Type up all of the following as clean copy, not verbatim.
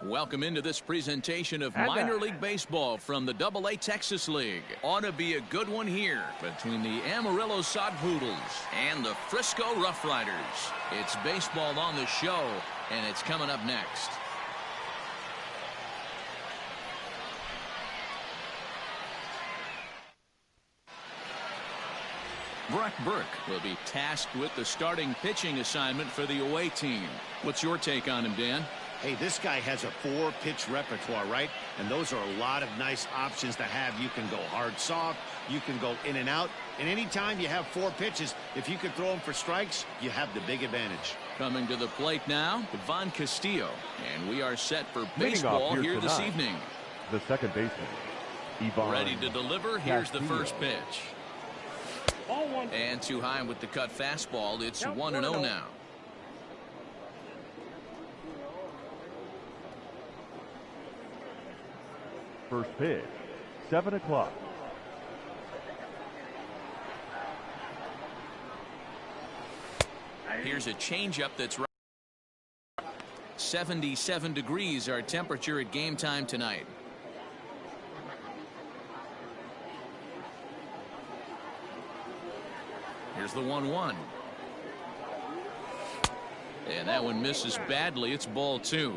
Welcome into this presentation of minor league baseball from the AA Texas League. Ought to be a good one here between the Amarillo Poodles and the Frisco RoughRiders. It's baseball on the show, and it's coming up next. Brock Burke will be tasked with the starting pitching assignment for the away team. What's your take on him, Dan? Hey, this guy has a 4-pitch repertoire, right? And those are a lot of nice options to have. You can go hard, soft. You can go in and out. And anytime you have 4 pitches, if you can throw them for strikes, you have the big advantage. Coming to the plate now, Ivan Castillo. And we are set for baseball here this evening. The second baseman, Ivan. Ready to deliver. Here's the first pitch. And too high with the cut fastball. It's 1-0 now. First pitch, 7 o'clock. Here's a changeup that's right. 77 degrees our temperature at game time tonight. Here's the 1-1. And that one misses badly. It's ball 2.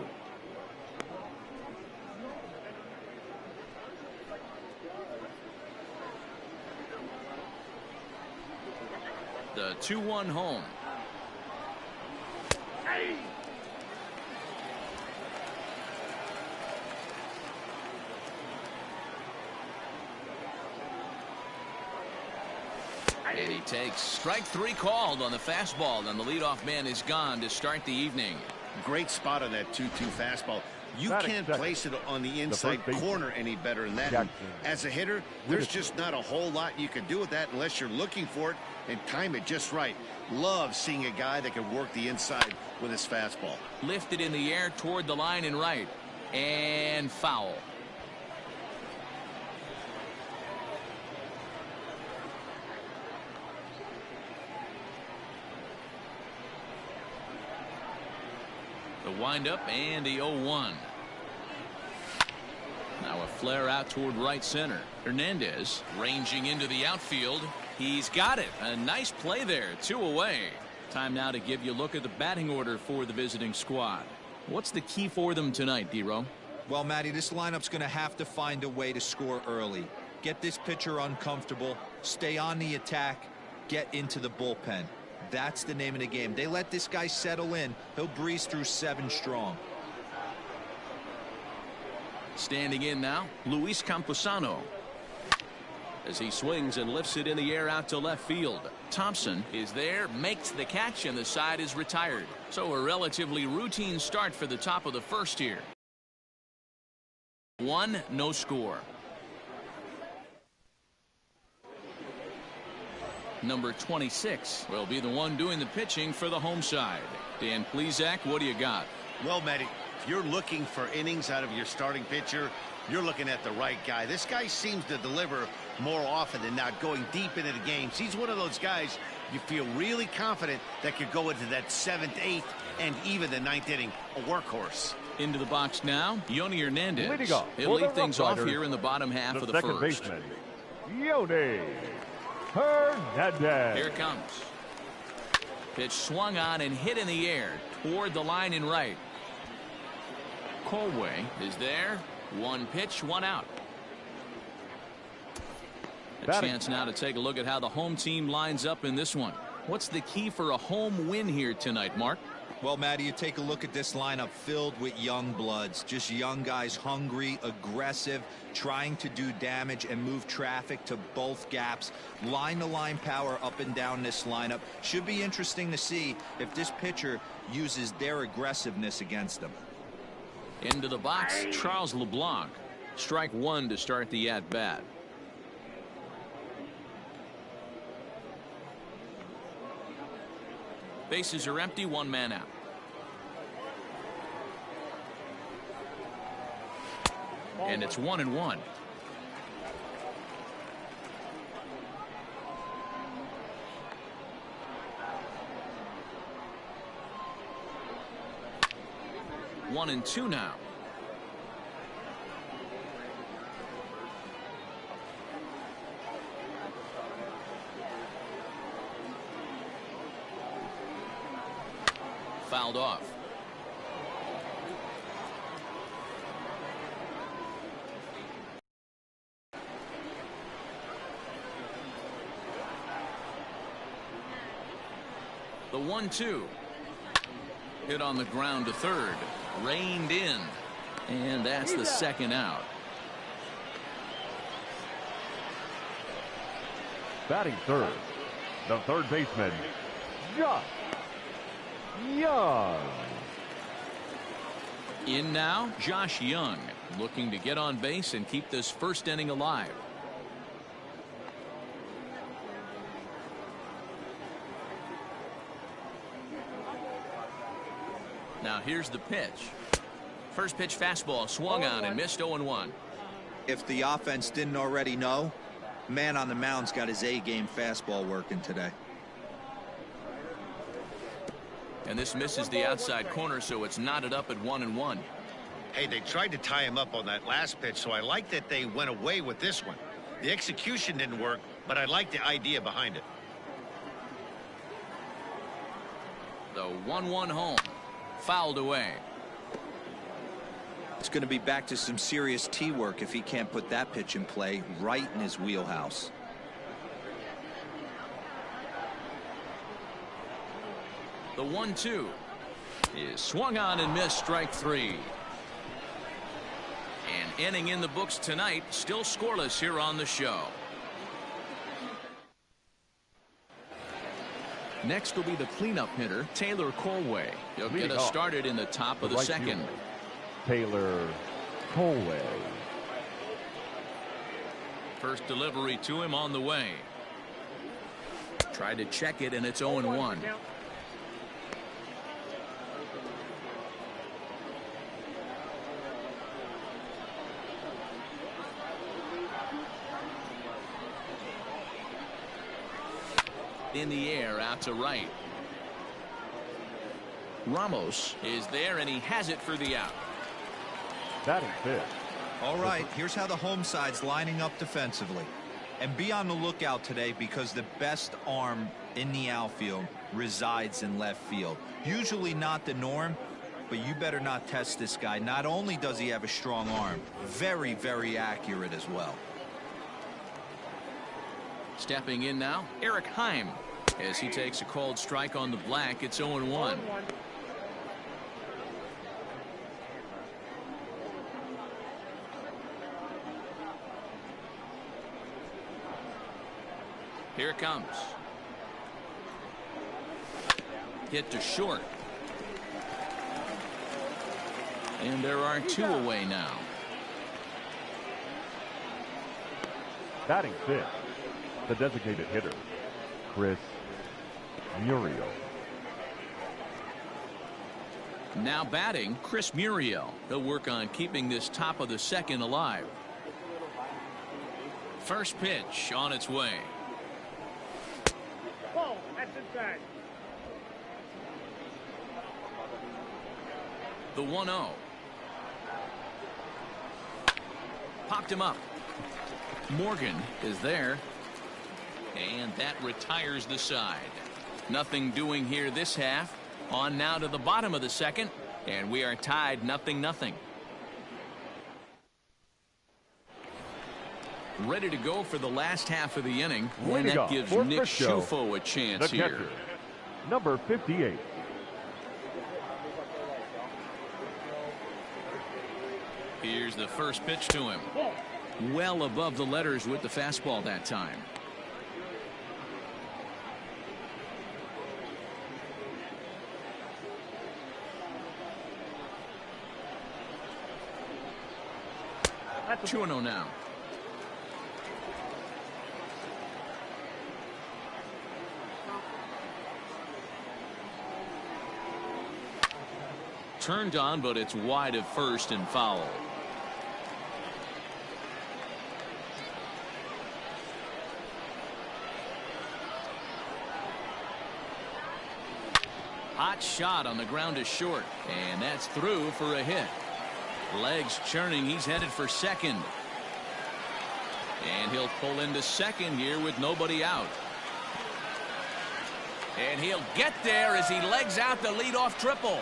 The 2-1 home. And he takes strike 3 called on the fastball, and the leadoff man is gone to start the evening. Great spot on that 2-2 fastball. You can't place it on the inside corner any better than that. As a hitter, there's just not a whole lot you can do with that unless you're looking for it and time it just right. Love seeing a guy that can work the inside with his fastball. Lifted in the air toward the line and right. And foul. The windup and the 0-1. Now a flare out toward right center. Hernandez ranging into the outfield. He's got it. A nice play there. 2 away. Time now to give you a look at the batting order for the visiting squad. What's the key for them tonight, D-Row? Well, Matty, this lineup's going to have to find a way to score early. Get this pitcher uncomfortable. Stay on the attack. Get into the bullpen. That's the name of the game. They let this guy settle in. He'll breeze through 7 strong. Standing in now, Luis Camposano. As he swings and lifts it in the air out to left field. Thompson is there, makes the catch, and the side is retired. So a relatively routine start for the top of the first here. 1, no score. Number 26 will be the one doing the pitching for the home side. Dan Plesac, what do you got? Well, Matty, if you're looking for innings out of your starting pitcher, you're looking at the right guy. This guy seems to deliver more often than not, going deep into the games. He's one of those guys you feel really confident that could go into that 7th, 8th, and even the 9th inning. A workhorse. Into the box now, Yoni Hernandez. He'll lead things off here in the bottom half of the first. Second baseman, Yoni Hernandez. Here it comes. Pitch swung on and hit in the air toward the line in right. Colway is there. 1 pitch, 1 out. A chance now to take a look at how the home team lines up in this one. What's the key for a home win here tonight, Mark? Well, Matty, you take a look at this lineup filled with young bloods. Just young guys, hungry, aggressive, trying to do damage and move traffic to both gaps. Line-to-line power up and down this lineup. Should be interesting to see if this pitcher uses their aggressiveness against them. Into the box, Charles LeBlanc. Strike 1 to start the at-bat. Bases are empty, 1 man out. And it's 1-1. One and two now. fouled off. The 1-2. Hit on the ground to third. Reined in. And that's the second out. Batting third, the third baseman, Josh Young. In now, Josh Young, looking to get on base and keep this first inning alive. Now here's the pitch. First pitch fastball swung on and missed 0-1. If the offense didn't already know, man on the mound's got his A-game fastball working today. And this misses the outside corner, so it's knotted up at 1-1. Hey, they tried to tie him up on that last pitch, so I like that they went away with this one. The execution didn't work, but I like the idea behind it. The 1-1 home. Fouled away. It's going to be back to some serious tee work if he can't put that pitch in play right in his wheelhouse. The 1-2 is swung on and missed, strike three. An inning in the books tonight, still scoreless here on the show. Next will be the cleanup hitter, Taylor Colway. He'll get us started in the top of the second. Taylor Colway. First delivery to him on the way. Tried to check it, and it's 0-1. In the air, out to right. Ramos is there, and he has it for the out. Batting fifth. All right, here's how the home side's lining up defensively. And be on the lookout today, because the best arm in the outfield resides in left field. Usually not the norm, but you better not test this guy. Not only does he have a strong arm, very, very accurate as well. Stepping in now, Eric Heim, as he takes a called strike on the black. It's 0-1. Here it comes. Hit to short. And there are two away now. Batting fifth, the designated hitter, Chris Muriel. Now batting, Chris Muriel. He'll work on keeping this top of the second alive. First pitch on its way. Whoa, that's inside. The 1-0. Popped him up. Morgan is there. And that retires the side. Nothing doing here this half. On now to the bottom of the second. And we are tied 0-0. Ready to go for the last half of the inning. And that gives Nick Frisco, Schufo a chance here. Catcher, number 58. Here's the first pitch to him. Well above the letters with the fastball that time. That's 2-0 now. Turned on, but it's wide of first and foul. Hot shot on the ground is short, and that's through for a hit. Legs churning, he's headed for second. And he'll pull into second here with nobody out. And he'll get there as he legs out the leadoff triple.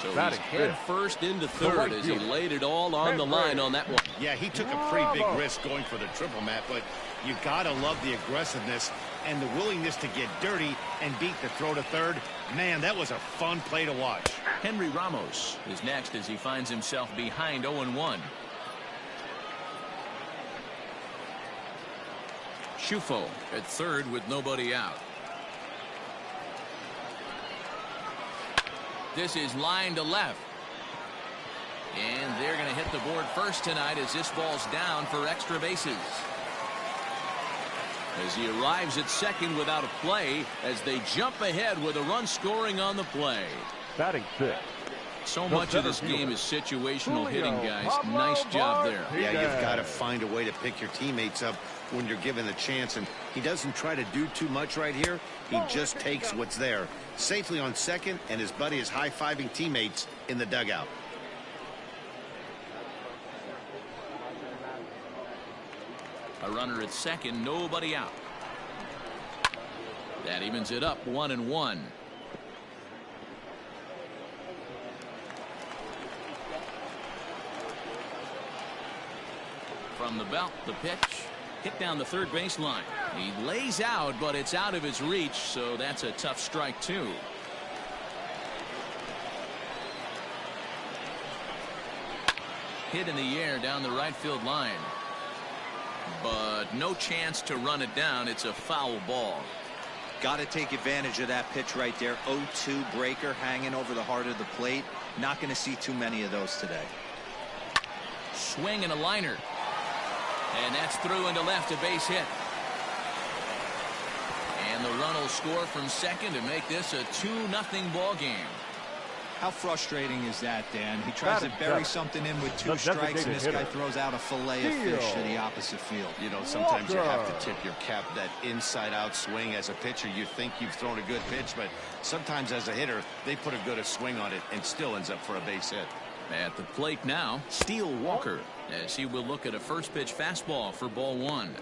So he's head first into third as he laid it all on the line on that one. Yeah, he took a pretty big risk going for the triple, Matt, but you gotta love the aggressiveness and the willingness to get dirty and beat the throw to third. Man, that was a fun play to watch. Henry Ramos is next as he finds himself behind 0-1. Schufo at third with nobody out. This is line to left. And they're going to hit the board first tonight as this ball's down for extra bases. As he arrives at second without a play as they jump ahead with a run scoring on the play. Batting fifth. So much of this game is situational hitting, guys. Nice job there. Yeah, you've got to find a way to pick your teammates up when you're given the chance, and he doesn't try to do too much right here. He just takes what's there. Safely on second, and his buddy is high-fiving teammates in the dugout. A runner at second, nobody out. That evens it up 1-1. From the belt, the pitch. Hit down the third baseline. He lays out, but it's out of his reach, so that's a tough strike, too. Hit in the air down the right field line. But no chance to run it down. It's a foul ball. Got to take advantage of that pitch right there. 0-2 breaker hanging over the heart of the plate. Not going to see too many of those today. Swing and a liner. And that's through into left, a base hit. And the run will score from second to make this a 2-0 ball game. How frustrating is that, Dan? He tries to bury something in with 2 strikes, and this guy throws out a fillet of fish to the opposite field. You know, sometimes you have to tip your cap. That inside-out swing as a pitcher, you think you've thrown a good pitch, but sometimes as a hitter, they put a good swing on it and still ends up for a base hit. At the plate now, Steele Walker, as he will look at a first pitch fastball for ball 1.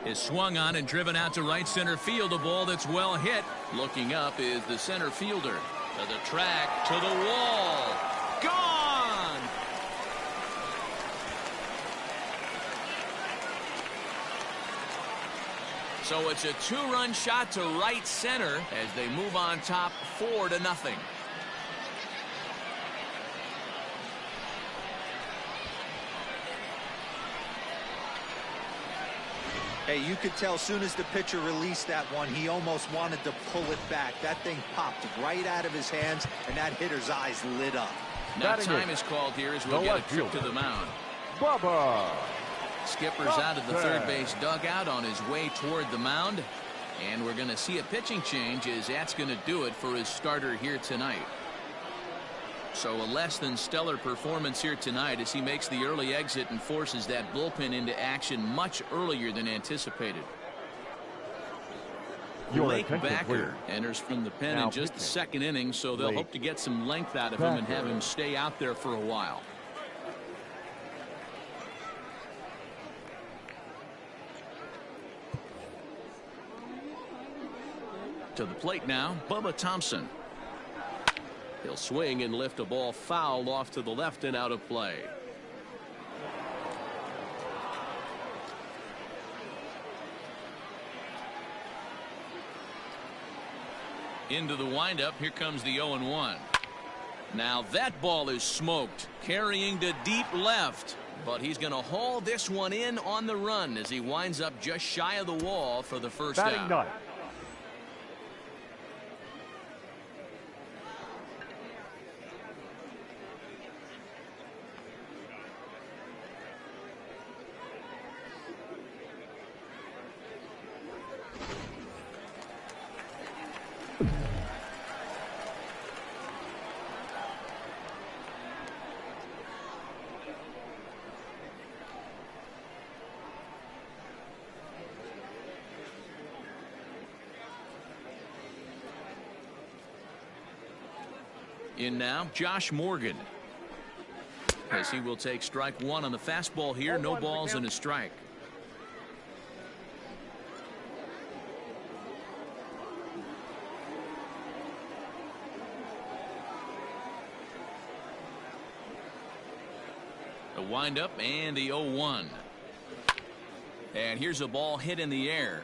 Is swung on and driven out to right center field, a ball that's well hit. Looking up is the center fielder. To the track, to the wall. Gone! So it's a 2-run shot to right center as they move on top 4-0. Hey, you could tell as soon as the pitcher released that one, he almost wanted to pull it back. That thing popped right out of his hands, and that hitter's eyes lit up. Now time is called here as we'll get a trip to the mound. Bubba. Skipper's out of the third base dugout on his way toward the mound. And we're going to see a pitching change as that's going to do it for his starter here tonight. So a less than stellar performance here tonight as he makes the early exit and forces that bullpen into action much earlier than anticipated. JBaker enters from the pen in just the second inning, so they'll hope to get some length out of him and have him stay out there for a while. To the plate now, Bubba Thompson. He'll swing and lift a ball foul off to the left and out of play. Into the windup. Here comes the 0-1. Now that ball is smoked, carrying to deep left. But he's going to haul this one in on the run as he winds up just shy of the wall for the first out. In now, Josh Morgan. As he will take strike one on the fastball here. No balls and a strike. The windup and the 0-1. And here's a ball hit in the air,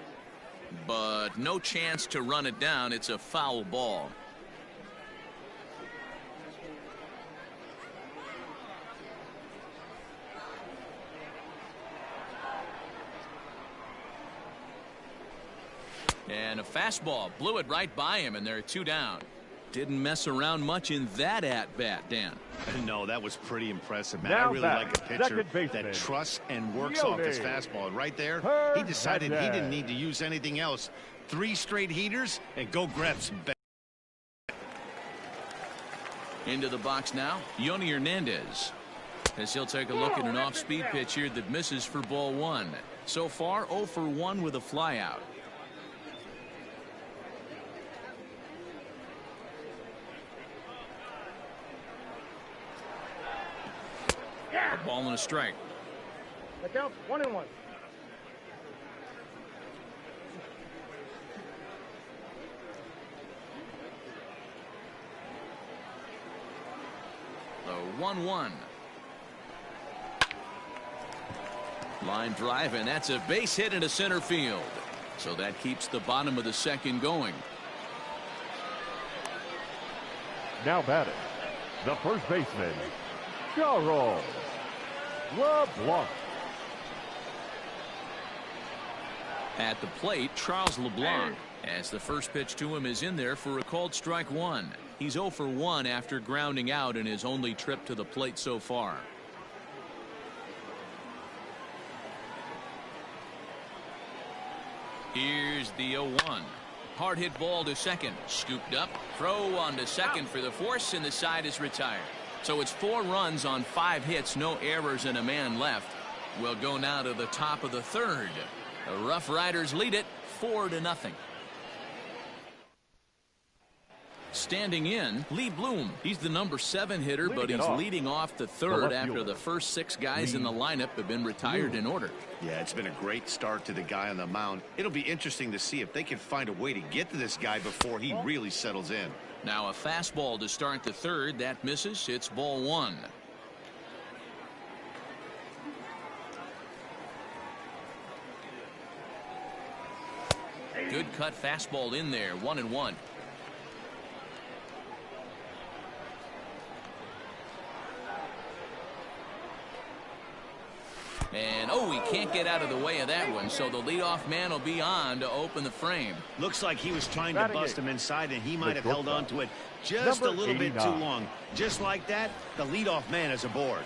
but no chance to run it down. It's a foul ball. And a fastball blew it right by him, and there are 2 down. Didn't mess around much in that at-bat, Dan. No, that was pretty impressive, man. Now I really like a pitcher baseman, that trusts and works off his fastball. And right there, he decided he didn't need to use anything else. 3 straight heaters and go grab some bats. Into the box now, Yoni Hernandez. As he'll take a look at an off-speed pitch here that misses for ball 1. So far, 0 for 1 with a flyout. A ball and a strike. That counts 1-1. The 1-1. Line drive, and that's a base hit into center field. So that keeps the bottom of the second going. Now batting, the first baseman, Charles LeBlanc. At the plate, Charles LeBlanc, as the first pitch to him is in there for a called strike 1. He's 0 for 1 after grounding out in his only trip to the plate so far. Here's the 0-1. Hard hit ball to second. Scooped up. Throw on to second for the force, and the side is retired. So it's 4 runs on 5 hits, no errors, and a man left. We'll go now to the top of the third. The RoughRiders lead it 4-0. Standing in, Lee Bloom. He's the number 7 hitter, but he's leading off the third after the first 6 guys in the lineup have been retired in order. Yeah, it's been a great start to the guy on the mound. It'll be interesting to see if they can find a way to get to this guy before he really settles in. Now a fastball to start the third. That misses. It's ball 1. Good cut fastball in there. 1-1. And he can't get out of the way of that one, so the leadoff man will be on to open the frame. Looks like he was trying to bust him inside, and he might have held on to it just a little bit too long. Just like that, the leadoff man is aboard.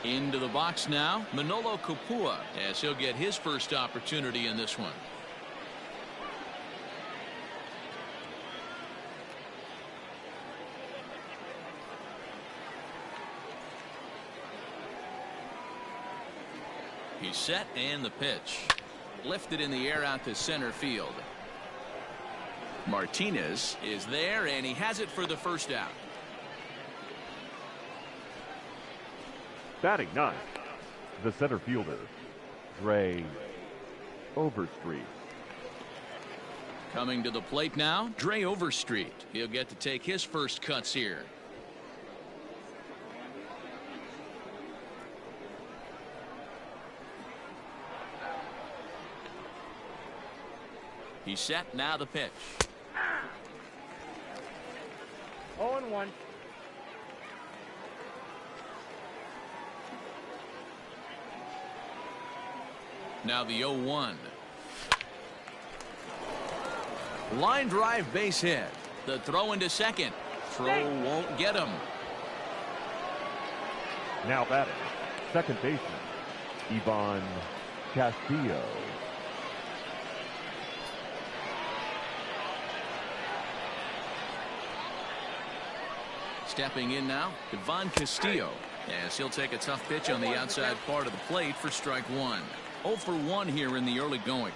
Into the box now, Manolo Kapua, as he'll get his first opportunity in this one. He's set, and the pitch. Lifted in the air out to center field. Martinez is there, and he has it for the first out. Batting 9, the center fielder, Dre Overstreet. Coming to the plate now, Dre Overstreet. He'll get to take his first cuts here. He's set, now the pitch. 0-1. Now the 0-1. Line drive base hit. The throw into second. Throw won't get him. Now batting, second baseman, Ivan Castillo. Stepping in now, Ivan Castillo, as he'll take a tough pitch on the outside part of the plate for strike 1. 0 for 1 here in the early going.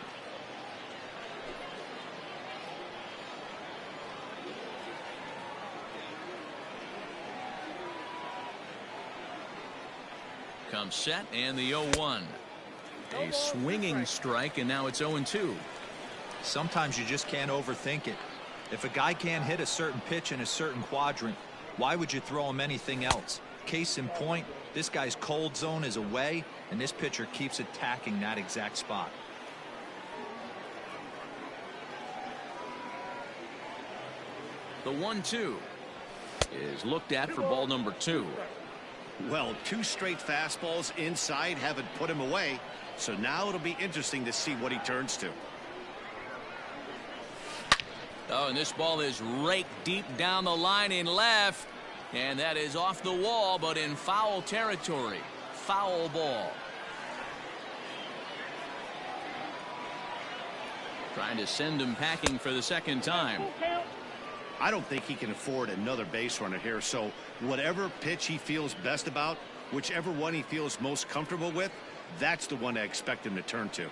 comes set and the 0-1. A swinging strike, and now it's 0-2. Sometimes you just can't overthink it. If a guy can't hit a certain pitch in a certain quadrant, why would you throw him anything else? Case in point, this guy's cold zone is away, and this pitcher keeps attacking that exact spot. The 1-2 is looked at for ball number 2. Well, 2 straight fastballs inside haven't put him away, so now it'll be interesting to see what he turns to. Oh, and this ball is raked deep down the line in left, and that is off the wall, but in foul territory. Foul ball. Trying to send him packing for the second time. I don't think he can afford another base runner here, so whatever pitch he feels best about, whichever one he feels most comfortable with, that's the one I expect him to turn to.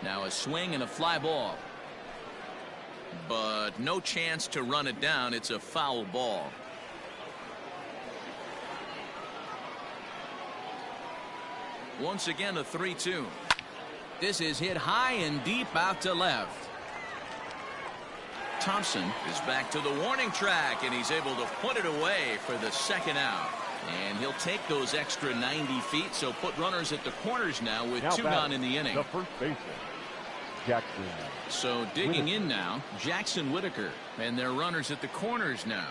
Now a swing and a fly ball. But no chance to run it down. It's a foul ball. Once again, a 3-2. This is hit high and deep out to left. Thompson is back to the warning track, and he's able to put it away for the second out. And he'll take those extra 90 feet, so put runners at the corners now with 2 gone in the inning. The first baseman, Jackson. So digging in now, Jackson Whitaker, and their runners at the corners now.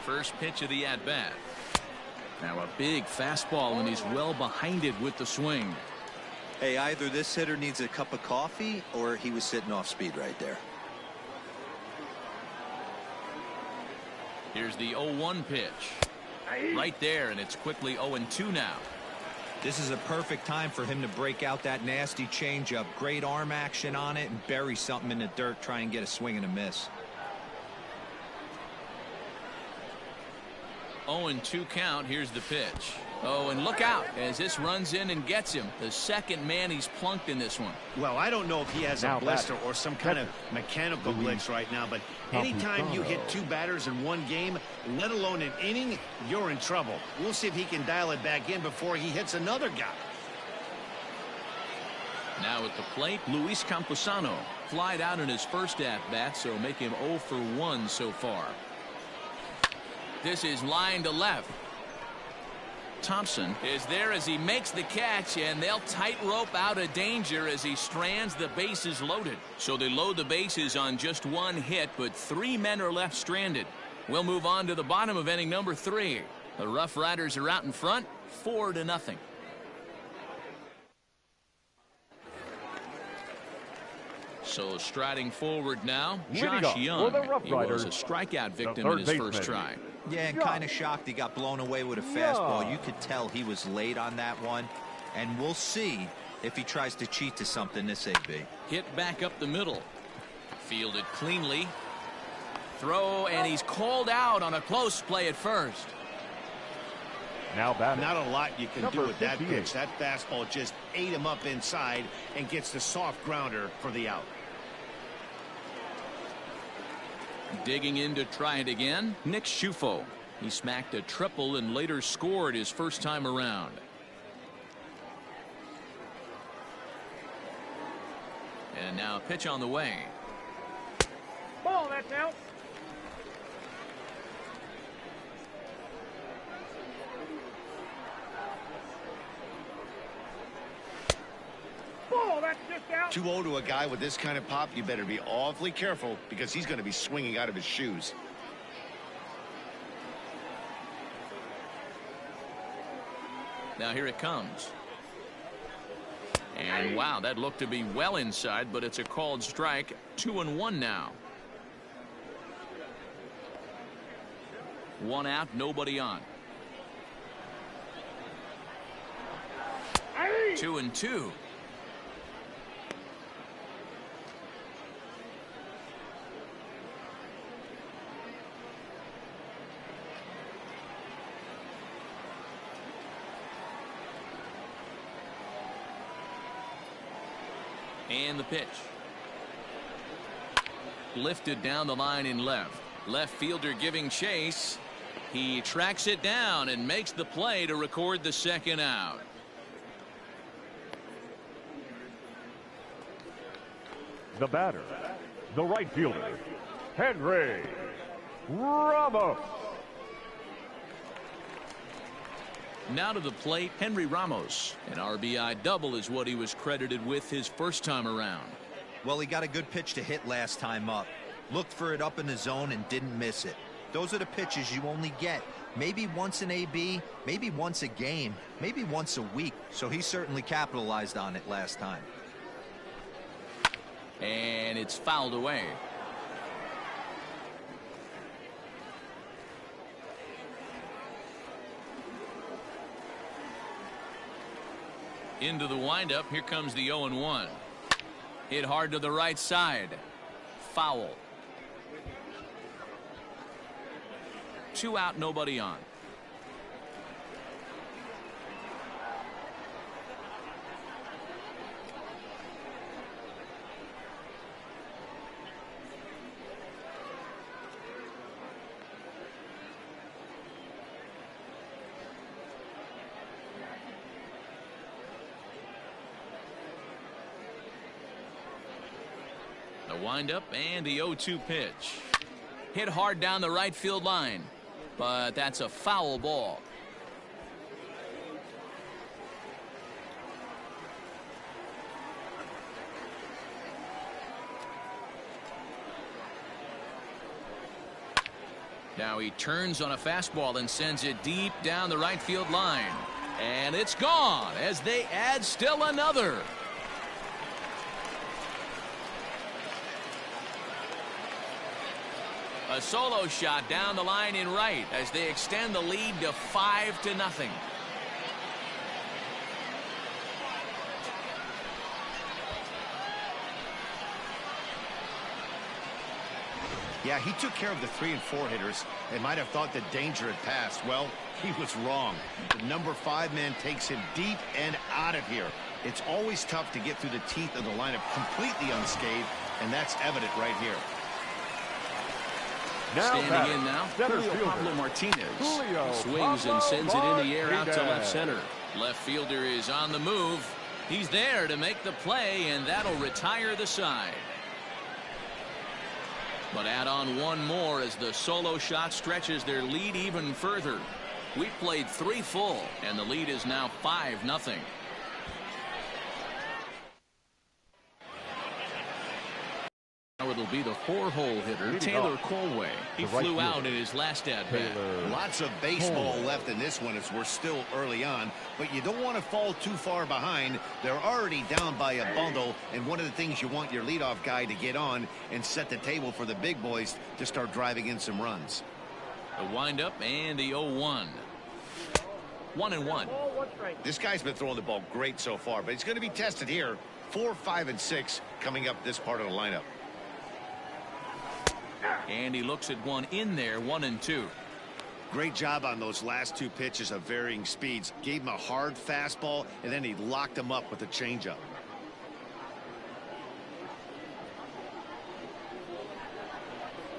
First pitch of the at-bat. Now a big fastball, and he's well behind it with the swing. Hey, either this hitter needs a cup of coffee or he was sitting off speed right there. Here's the 0-1 pitch. Right there, and it's quickly 0-2 now. This is a perfect time for him to break out that nasty changeup. Great arm action on it and bury something in the dirt. Try and get a swing and a miss. 0-2 count. Here's the pitch. Oh, and look out as this runs in and gets him. The second man he's plunked in this one. Well, I don't know if he has a blister or some kind of mechanical glitch right now, but anytime you hit 2 batters in one game, let alone an inning, you're in trouble. We'll see if he can dial it back in before he hits another guy. Now at the plate, Luis Camposano flied out in his first at-bat, so make him 0 for 1 so far. This is line to left. Thompson is there as he makes the catch, and they'll tightrope out of danger as he strands the bases loaded. So they load the bases on just 1 hit, but 3 men are left stranded. We'll move on to the bottom of inning number 3. The RoughRiders are out in front, 4-0. So striding forward now, Josh Young. He was a strikeout victim in his first try. Yeah, and kind of shocked he got blown away with a fastball. You could tell he was late on that one. And we'll see if he tries to cheat to something this AB. Hit back up the middle. Fielded cleanly. Throw, and he's called out on a close play at first. Now batting. Not a lot you can do with that pitch. That fastball just ate him up inside and gets the soft grounder for the out. Digging in to try it again, Nick Schufo. He smacked a triple and later scored his first time around. And now a pitch on the way. Ball, that's out. Ball, that's just out. 2-0 to a guy with this kind of pop, you better be awfully careful because he's going to be swinging out of his shoes. Now here it comes. And wow, that looked to be well inside, but it's a called strike. 2-1 now. 1 out, nobody on. 2-2. And the pitch. Lifted down the line in left. Left fielder giving chase. He tracks it down and makes the play to record the second out. The batter, the right fielder, Henry Ramos. Now to the plate, Henry Ramos. An RBI double is what he was credited with his first time around. Well, he got a good pitch to hit last time up. Looked for it up in the zone and didn't miss it. Those are the pitches you only get maybe once in AB, maybe once a game, maybe once a week. So he certainly capitalized on it last time. And it's fouled away. Into the windup. Here comes the 0-1. Hit hard to the right side. Foul. 2 out, nobody on. The windup and the 0-2 pitch. Hit hard down the right field line, but that's a foul ball. Now he turns on a fastball and sends it deep down the right field line. And it's gone as they add still another. A solo shot down the line in right as they extend the lead to 5-0. Yeah, he took care of the 3 and 4 hitters. They might have thought the danger had passed. Well, he was wrong. The number 5 man takes him deep and out of here. It's always tough to get through the teeth of the lineup completely unscathed, and that's evident right here. Standing in now, Julio Pablo Martinez. Julio Swings Pablo and sends it in the air out to left Martinez. center. Left fielder is on the move. He's there to make the play, and that'll retire the side. But add on one more as the solo shot stretches their lead even further. We've played 3 full, and the lead is now 5-0. Now it'll be the 4-hole hitter, Taylor Colway. He flew out in his last at-bat. Lots of baseball left in this one as we're still early on, but you don't want to fall too far behind. They're already down by a bundle, and one of the things you want your leadoff guy to get on and set the table for the big boys to start driving in some runs. The windup and the 0-1. 1-1. This guy's been throwing the ball great so far, but he's going to be tested here. 4, 5, and 6 coming up this part of the lineup. And he looks at one in there, 1-2. Great job on those last 2 pitches of varying speeds. Gave him a hard fastball, and then he locked him up with a changeup.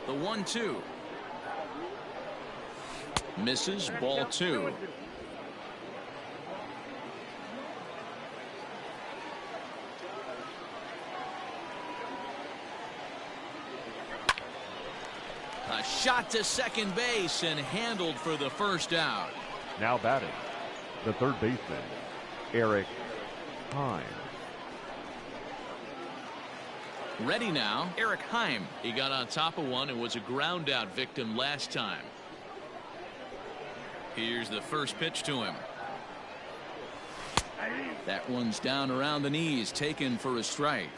The 1-2. Misses, ball 2. A shot to second base and handled for the first out. Now batting, the third baseman, Eric Hine. Ready now, Eric Heim. He got on top of one and was a ground out victim last time. Here's the first pitch to him. That one's down around the knees, taken for a strike.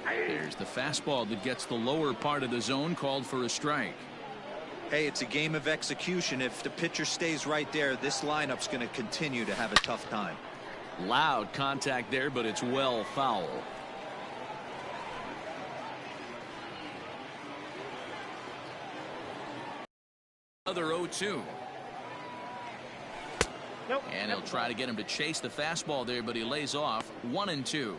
There's the fastball that gets the lower part of the zone, called for a strike. Hey, it's a game of execution. If the pitcher stays right there, this lineup's going to continue to have a tough time. Loud contact there, but it's well foul. Another 0-2. Nope. And he'll try to get him to chase the fastball there, but he lays off 1-2.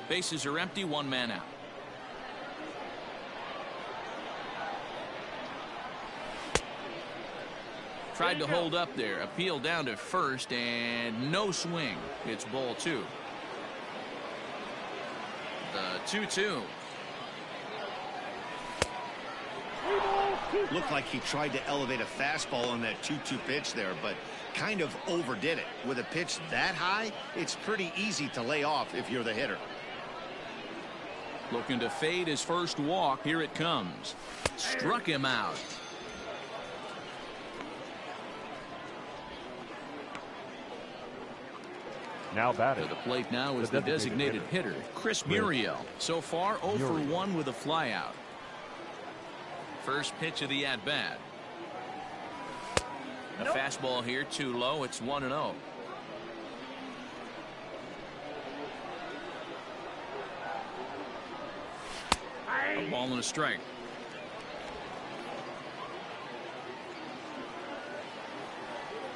Bases are empty, one man out. Tried to hold up there, appeal down to first, and no swing. It's ball 2. The 2-2. Looked like he tried to elevate a fastball on that 2-2 pitch there, but kind of overdid it. With a pitch that high, it's pretty easy to lay off if you're the hitter. Looking to fade his first walk. Here it comes. Struck him out. Now batting. To the plate now is the designated hitter, Chris Muriel. So far 0 for 1 with a flyout. First pitch of the at-bat. A fastball here, too low. It's 1-0. A ball and a strike.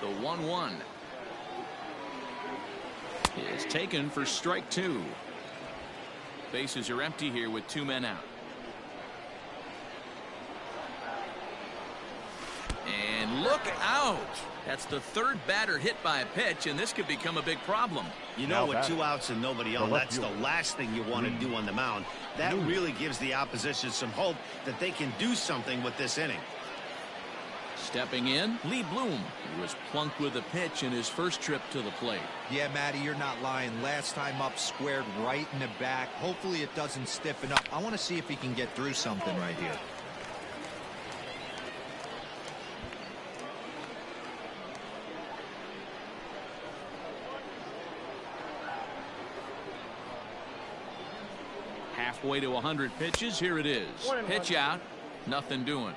The 1-1 is taken for strike 2. Bases are empty here with 2 men out. And look out. That's the third batter hit by a pitch, and this could become a big problem. You know, with 2 outs and nobody on, that's the last thing you want to do on the mound. That really gives the opposition some hope that they can do something with this inning. Stepping in, Lee Bloom. He was plunked with a pitch in his first trip to the plate. Yeah, Matty, you're not lying. Last time up, squared right in the back. Hopefully it doesn't stiffen up. I want to see if he can get through something right here. Halfway to 100 pitches. Here it is. Pitch out. Nothing doing.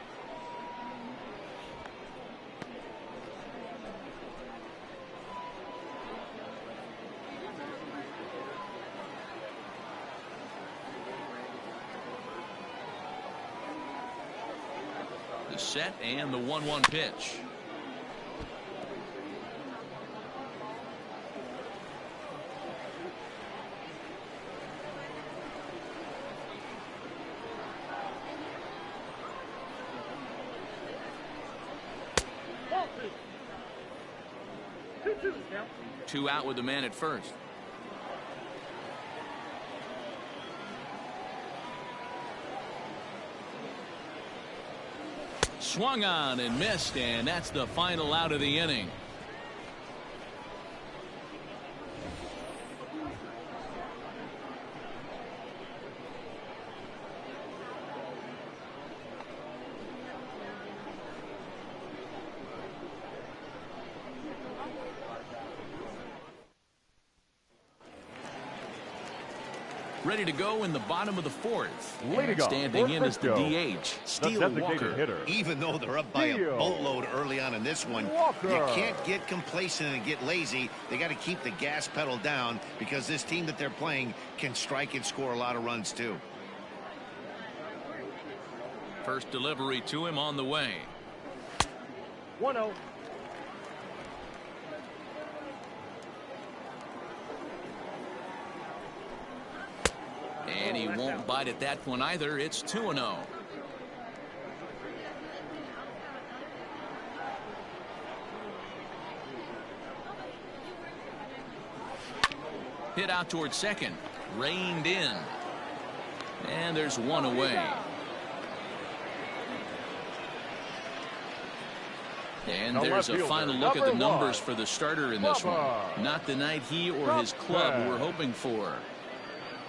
The set and the 1-1 pitch. Two out with the man at first. Swung on and missed, and that's the final out of the inning. Ready to go in the bottom of the 4th. Standing in is the DH, Steele Walker. Even though they're up by a boatload early on in this one, you can't get complacent and get lazy. They got to keep the gas pedal down because this team that they're playing can strike and score a lot of runs too. First delivery to him on the way. 1-0. And he won't bite at that one either. It's 2-0. Hit out towards second. Reined in. And there's one away. And there's a final look at the numbers for the starter in this one. Not the night he or his club were hoping for.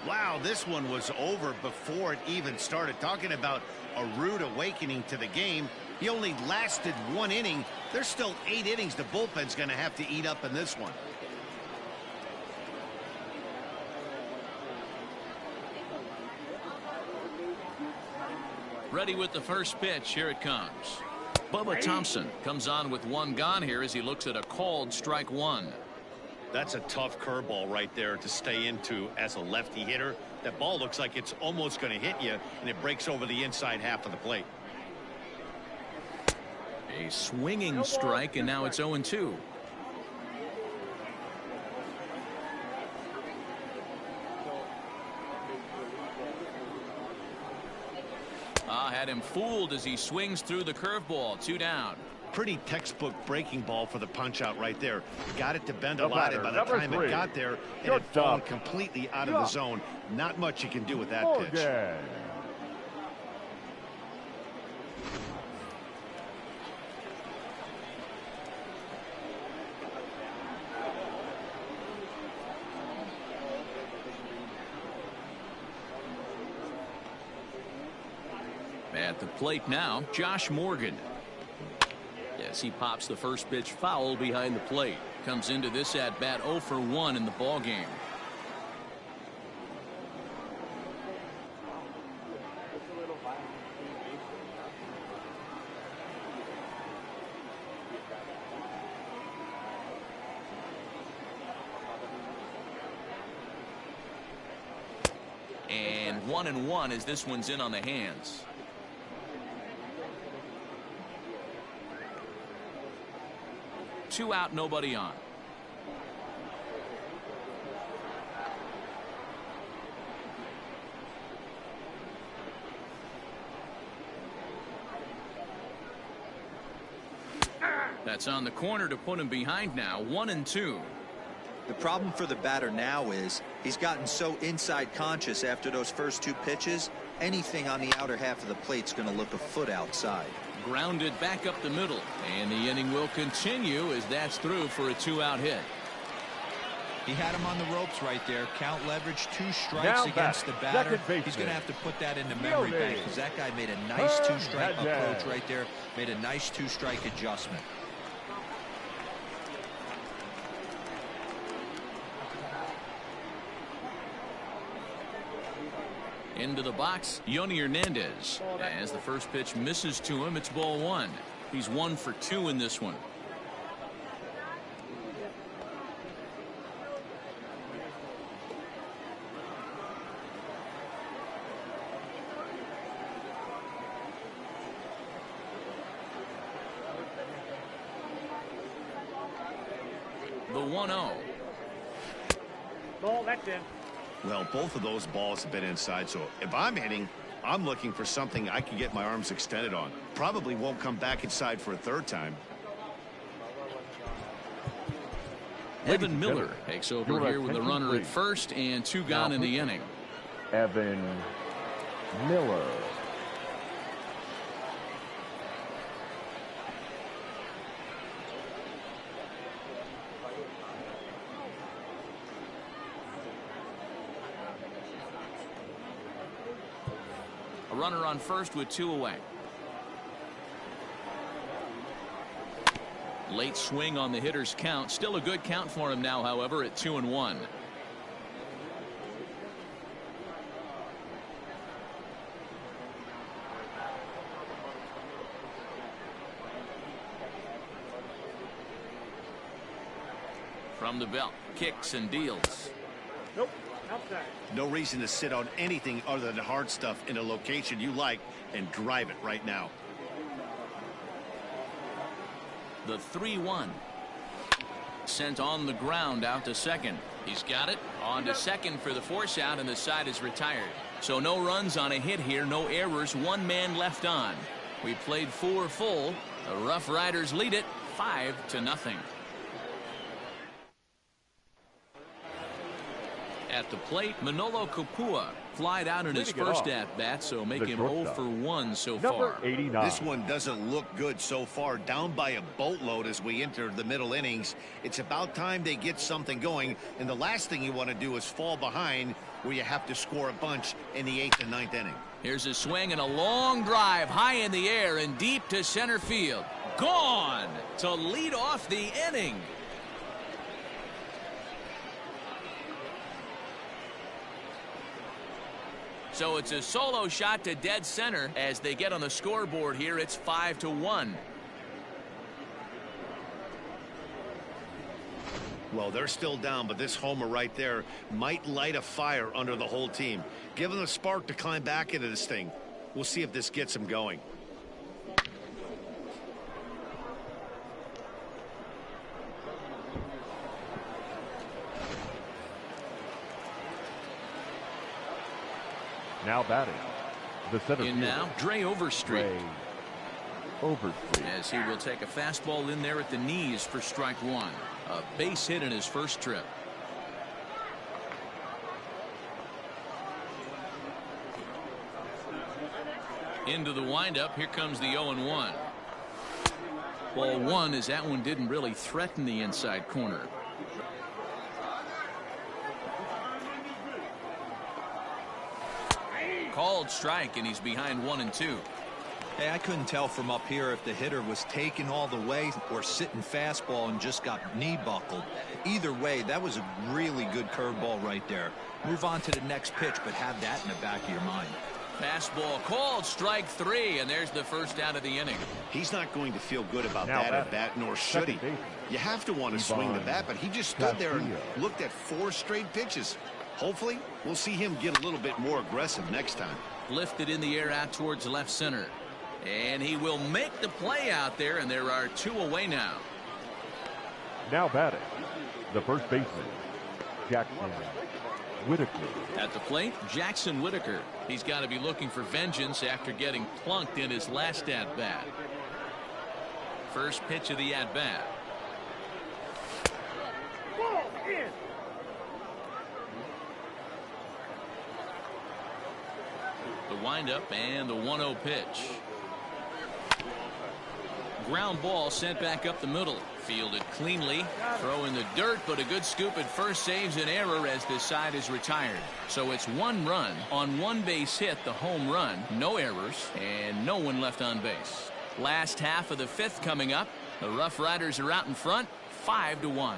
Wow, this one was over before it even started. Talking about a rude awakening to the game. He only lasted 1 inning. There's still 8 innings the bullpen's going to have to eat up in this one. Ready with the first pitch. Here it comes. Bubba Thompson comes on with 1 gone here as he looks at a called strike 1. That's a tough curveball right there to stay into as a lefty hitter. That ball looks like it's almost going to hit you, and it breaks over the inside half of the plate. A swinging strike, and now it's 0-2. Had him fooled as he swings through the curveball. 2 down. Pretty textbook breaking ball for the punch out right there. Got it to bend a lot, and by the time it got there, it had fallen completely out of the zone. Not much you can do with that pitch. At the plate now, Josh Morgan. Yes, he pops the first pitch foul behind the plate. Comes into this at bat 0 for 1 in the ball game. And 1-1 as this one's in on the hands. Two out, nobody on. That's on the corner to put him behind now. 1-2. The problem for the batter now is he's gotten so inside conscious after those first 2 pitches. Anything on the outer half of the plate's going to look a foot outside. Grounded back up the middle, and the inning will continue as that's through for a 2-out hit. He had him on the ropes right there. Count leverage, 2 strikes Now against the batter. He's going to have to put that into memory bank because that guy made a nice 2-strike approach right there. Made a nice 2-strike adjustment. Into the box, Yoni Hernandez. As the first pitch misses to him, it's ball 1. He's 1 for 2 in this one. The 1-0. Ball, that's in. Well, both of those balls have been inside, so if I'm hitting, I'm looking for something I can get my arms extended on. Probably won't come back inside for a 3rd time. Evan Miller takes over here with a runner at first and 2 gone in the inning. Evan Miller. A runner on first with 2 away. Late swing on the hitter's count. Still a good count for him now, however, at 2-1. From the belt, kicks and deals. Nope. Outside. No reason to sit on anything other than hard stuff in a location you like and drive it right now. The 3-1. Sent on the ground out to second. He's got it. On to second for the force out, and the side is retired. So no runs on a hit here, no errors, 1 man left on. We played 4 full. The RoughRiders lead it 5-0. At the plate, Manolo Kapua flied out in his first at-bat, so make him 0 for 1 so far. 89. This one doesn't look good so far. Down by a boatload as we enter the middle innings. It's about time they get something going, and the last thing you want to do is fall behind where you have to score a bunch in the 8th and 9th inning. Here's a swing and a long drive high in the air and deep to center field. Gone to lead off the inning. So it's a solo shot to dead center as they get on the scoreboard here. It's 5-1. Well, they're still down, but this homer right there might light a fire under the whole team. Give them a spark to climb back into this thing. We'll see if this gets them going. Now batting, the center In fielder, now, Dre Overstreet. As he will take a fastball in there at the knees for strike one. A base hit in his first trip. Into the windup. Here comes the 0-1. Ball one, as that one didn't really threaten the inside corner. Called strike, and he's behind 1-2. Hey, I couldn't tell from up here if the hitter was taking all the way or sitting fastball and just got knee buckled. Either way, that was a really good curveball right there. Move on to the next pitch, but have that in the back of your mind. Fastball called, strike three, and there's the first out of the inning. He's not going to feel good about Now that at bat, nor should he. You have to want to swing the bat, but he just stood there and looked at 4 straight pitches. Hopefully, we'll see him get a little bit more aggressive next time. Lifted in the air out towards left center. And he will make the play out there, and there are 2 away now. Now batting, the first baseman, Jackson Whitaker. At the plate, Jackson Whitaker. He's got to be looking for vengeance after getting plunked in his last at-bat. First pitch of the at-bat. The windup and the 1-0 pitch. Ground ball sent back up the middle. Fielded cleanly. Throw in the dirt, but a good scoop at first saves an error as this side is retired. So it's 1 run on 1 base hit, the home run. No errors and no one left on base. Last half of the 5th coming up. The RoughRiders are out in front, 5-1.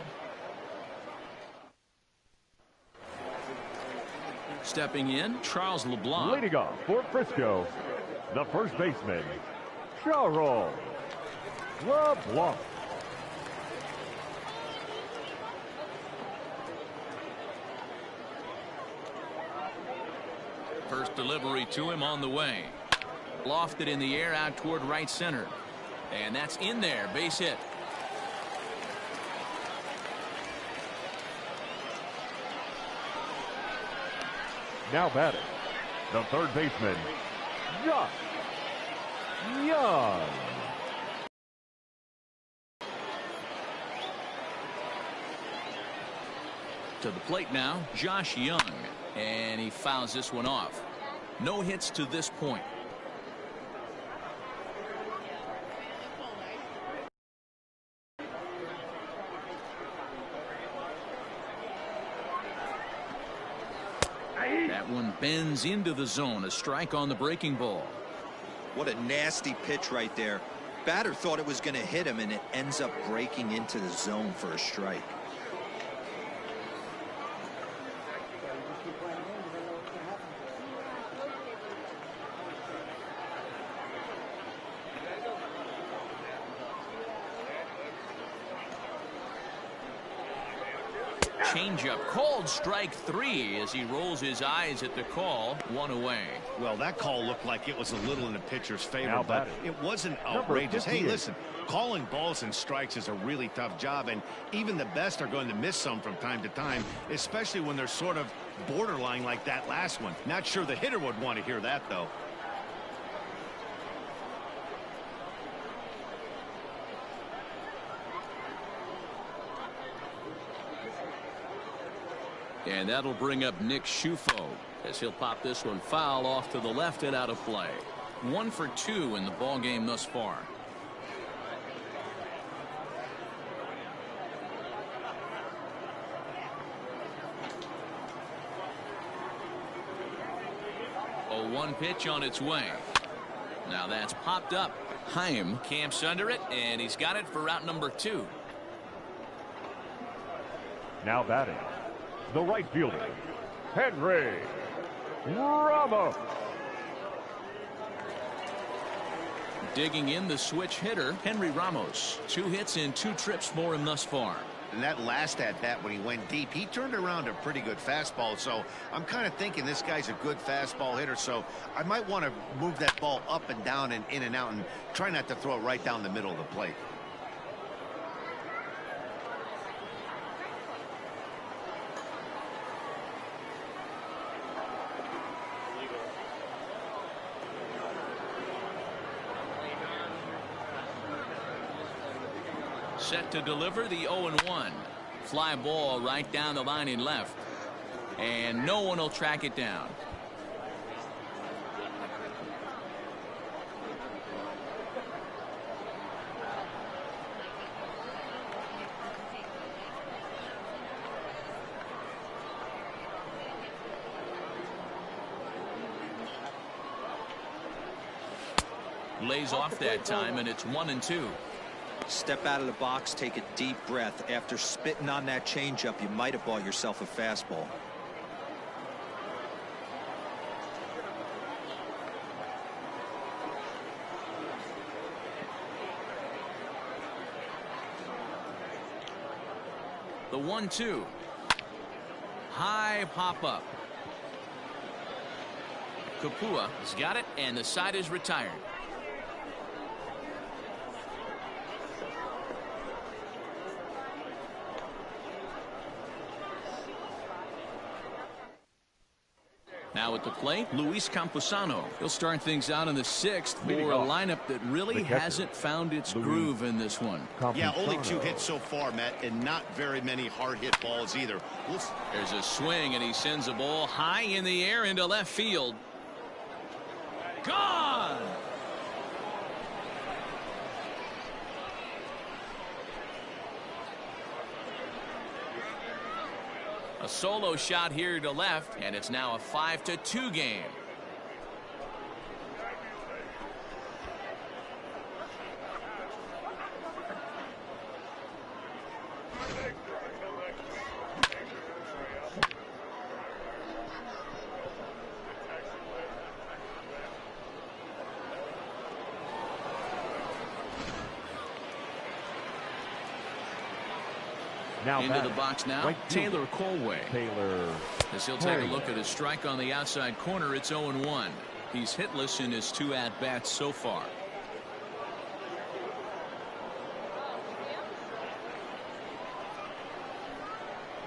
Stepping in, Charles LeBlanc. Leading off for Frisco, the first baseman, Charles LeBlanc. First delivery to him on the way. Lofted in the air out toward right center. And that's in there, base hit. Now batting, the third baseman, Josh Young. To the plate now, Josh Young. And he fouls this one off. No hits to this point. That one bends into the zone. A strike on the breaking ball. What a nasty pitch right there. Batter thought it was going to hit him, and it ends up breaking into the zone for a strike. Changeup called strike 3 as he rolls his eyes at the call. 1 away. Well, that call looked like it was a little in the pitcher's favor, but it wasn't outrageous. Hey, listen, calling balls and strikes is a really tough job, and even the best are going to miss some from time to time, especially when they're sort of borderline like that last one. Not sure the hitter would want to hear that, though. And that'll bring up Nick Schufo as he'll pop this one foul off to the left and out of play. 1 for 2 in the ball game thus far. A 1 pitch on its way. Now that's popped up. Haim camps under it, and he's got it for route number 2. Now batting, the right fielder, Henry Ramos. Digging in the switch hitter, Henry Ramos. 2 hits in 2 trips for him thus far. And that last at-bat when he went deep, he turned around a pretty good fastball. So I'm kind of thinking this guy's a good fastball hitter. So I might want to move that ball up and down and in and out and try not to throw it right down the middle of the plate. Set to deliver the 0-1. Fly ball right down the line in left. And no one will track it down. Lays off that time, and it's 1-2. Step out of the box, take a deep breath. After spitting on that changeup, you might have bought yourself a fastball. The 1-2. High pop up. Kapua has got it, and the side is retired. Now at the plate, Luis Camposano. He'll start things out in the 6th for a lineup that really hasn't found its groove in this one. Yeah, only 2 hits so far, Matt, and not very many hard hit balls either. There's a swing, and he sends a ball high in the air into left field. Gone! A solo shot here to left, and it's now a 5-2 game. Now into the box now, right Taylor Colway. Taylor. As he'll take a look at his strike on the outside corner, it's 0-1. He's hitless in his 2 at-bats so far.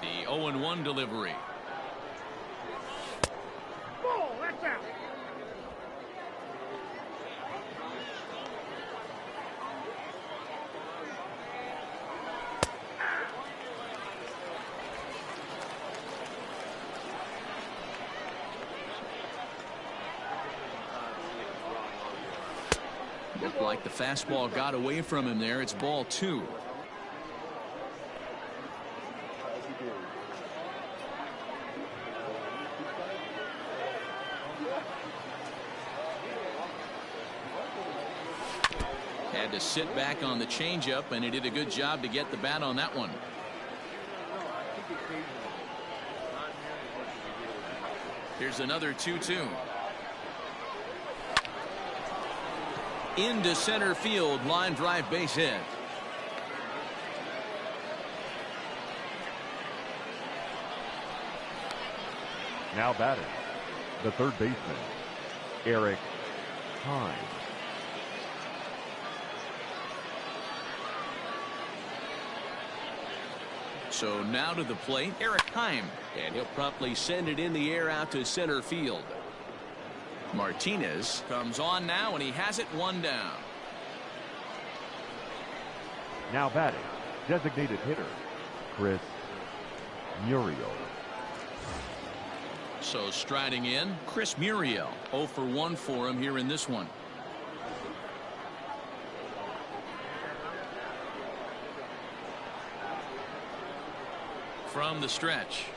The 0-1 delivery. Ball, that's out. Looked like the fastball got away from him there. It's ball 2. Had to sit back on the changeup, and he did a good job to get the bat on that one. Here's another 2-2. Into center field, line drive, base hit. Now batting, the third baseman, Eric Hines. So now to the plate, Eric Heim, and he'll promptly send it in the air out to center field. Martinez comes on now, and he has it 1 down. Now batting, designated hitter, Chris Muriel. So striding in, Chris Muriel. 0 for 1 for him here in this one. From the stretch.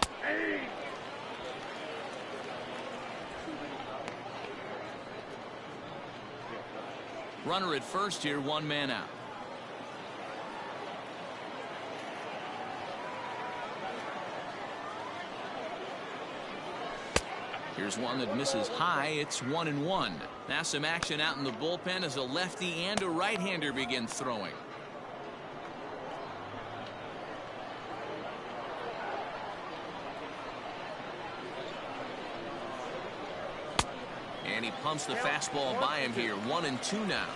Runner at first here, 1 man out. Here's one that misses high. It's 1-1. Now some action out in the bullpen as a lefty and a right-hander begin throwing. And he pumps the fastball by him here. 1-2 now.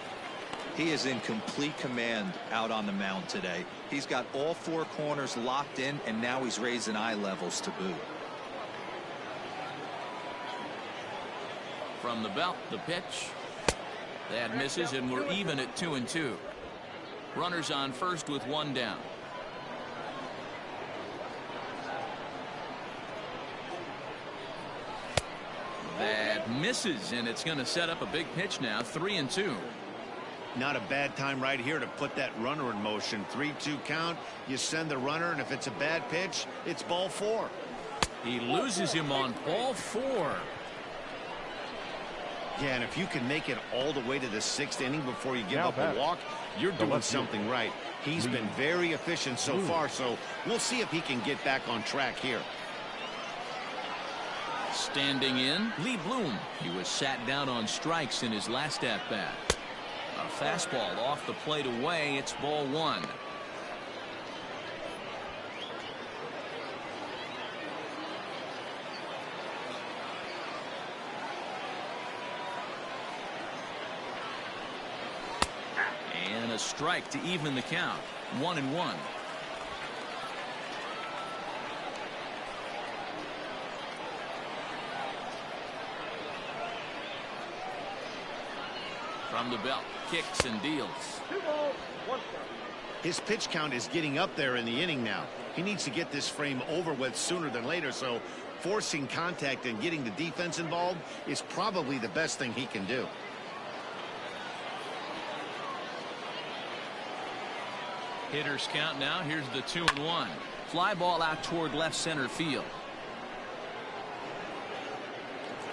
He is in complete command out on the mound today. He's got all four corners locked in, and now he's raising eye levels to boot. From the belt, the pitch. That misses, and we're even at 2-2. Runners on first with one down. That misses, and it's going to set up a big pitch now. 3-2. Not a bad time right here to put that runner in motion. 3-2 count. You send the runner, and if it's a bad pitch, it's ball 4. He loses him on ball 4. Yeah, and if you can make it all the way to the 6th inning before you give up a walk, you're doing something right. He's been very efficient so far, so we'll see if he can get back on track here. Standing in, Lee Bloom. He was sat down on strikes in his last at-bat. A fastball off the plate away. It's ball 1. And a strike to even the count. 1-1. From the belt, kicks and deals. 2 balls, 1 strike. His pitch count is getting up there in the inning now. He needs to get this frame over with sooner than later, so forcing contact and getting the defense involved is probably the best thing he can do. Hitters count now. Here's the 2-1. Fly ball out toward left center field.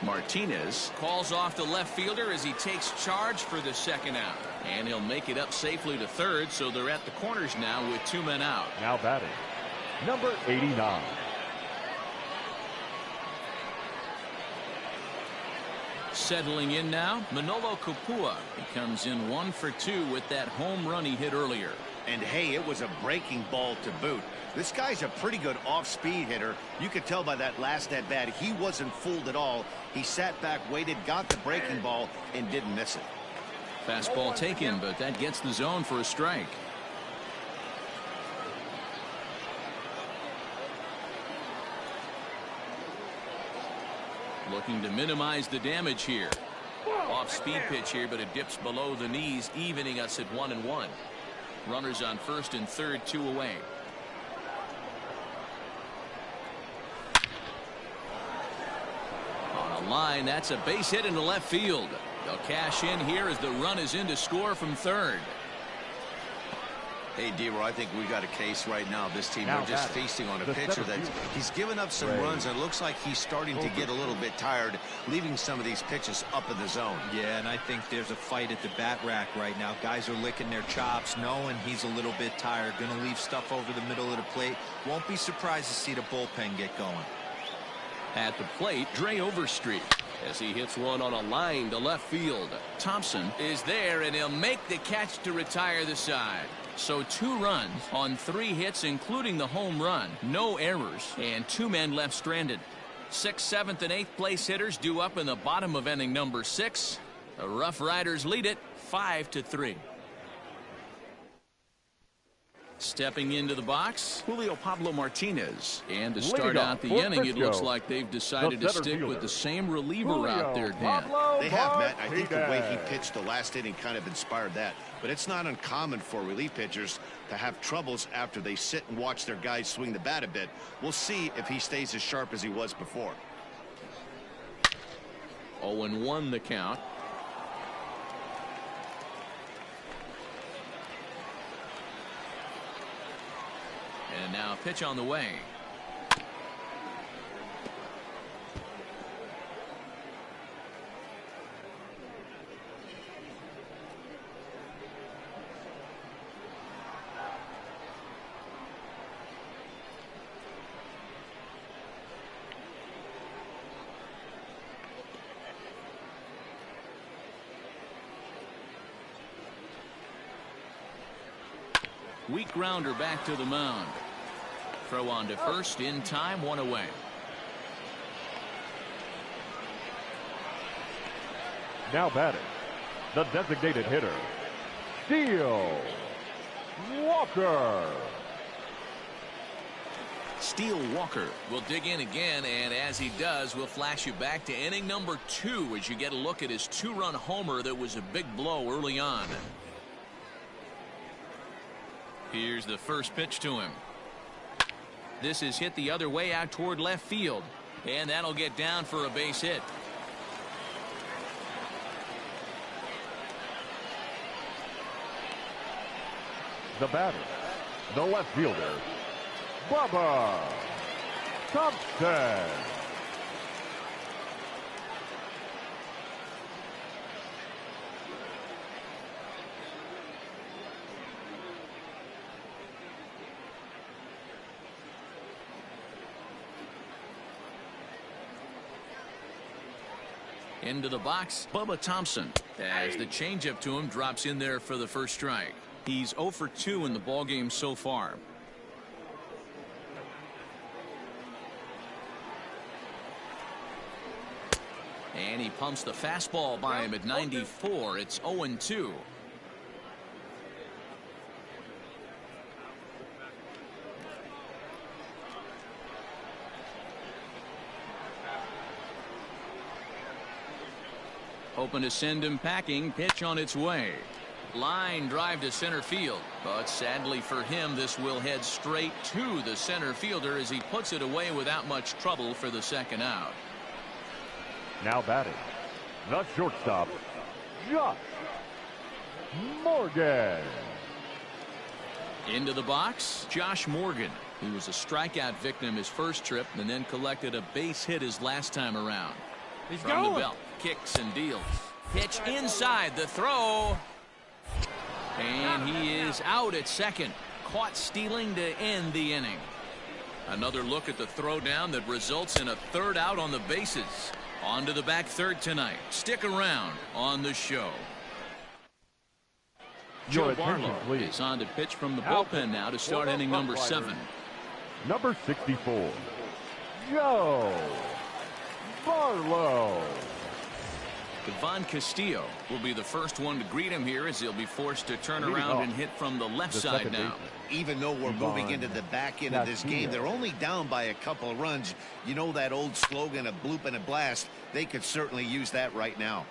Martinez calls off the left fielder as he takes charge for the second out. And he'll make it up safely to third, so they're at the corners now with 2 men out. Now batting, number 89. Settling in now, Manolo Capua. He comes in 1 for 2 with that home run he hit earlier. And hey, it was a breaking ball to boot. This guy's a pretty good off-speed hitter. You could tell by that last at-bat he wasn't fooled at all. He sat back, waited, got the breaking ball, and didn't miss it. Fastball taken, but that gets the zone for a strike. Looking to minimize the damage here. Off-speed pitch here, but it dips below the knees, evening us at 1-1. Runners on first and third, 2 away. On a line, that's a base hit into left field. They'll cash in here as the run is in to score from third. Hey, D-Roy, I think we got a case right now. This team, they're just feasting on a pitcher that he's given up some runs, and it looks like he's starting to get a little bit tired, leaving some of these pitches up in the zone. Yeah, and I think there's a fight at the bat rack right now. Guys are licking their chops, knowing he's a little bit tired, going to leave stuff over the middle of the plate. Won't be surprised to see the bullpen get going. At the plate, Dre Overstreet, as he hits one on a line to left field. Thompson is there, and he'll make the catch to retire the side. So 2 runs on 3 hits, including the home run. No errors, and 2 men left stranded. 6th, 7th, and 8th place hitters due up in the bottom of inning number 6. The RoughRiders lead it 5-3. Stepping into the box, Julio Pablo Martinez. And to start out the inning, it looks like they've decided to stick with the same reliever out there, Dan. They have, Matt. I think the way he pitched the last inning kind of inspired that. But it's not uncommon for relief pitchers to have troubles after they sit and watch their guys swing the bat a bit. We'll see if he stays as sharp as he was before. 0-1 the count. And now a pitch on the way. Weak grounder back to the mound. Throw on to first in time, 1 away. Now batting, the designated hitter, Steele Walker. Steele Walker will dig in again, and as he does, we'll flash you back to inning number 2 as you get a look at his 2-run homer that was a big blow early on. Here's the first pitch to him. This is hit the other way out toward left field, and that'll get down for a base hit. The batter, the left fielder, Bubba Thompson. Into the box, Bubba Thompson, as the changeup to him drops in there for the first strike. He's 0 for 2 in the ballgame so far. And he pumps the fastball by him at 94. It's 0-2. Hoping to send him packing. Pitch on its way. Line drive to center field, but sadly for him, this will head straight to the center fielder as he puts it away without much trouble for the second out. Now batting, the shortstop, Josh Morgan. Into the box, Josh Morgan, who was a strikeout victim his first trip and then collected a base hit his last time around. He's From going. the belt, kicks and deals. Pitch inside, the throw. And he is out at second. Caught stealing to end the inning. Another look at the throwdown that results in a third out on the bases. On to the back third tonight. Stick around on the show. Your Joe attention, Barlow please. is on to pitch from the bullpen now to start inning number 7. Number 64, Joe Barlow. Ivan Castillo will be the first one to greet him here as he'll be forced to turn around and hit from the left side now. Even though we're moving into the back end of this game, they're only down by a couple of runs. You know that old slogan, a bloop and a blast. They could certainly use that right now.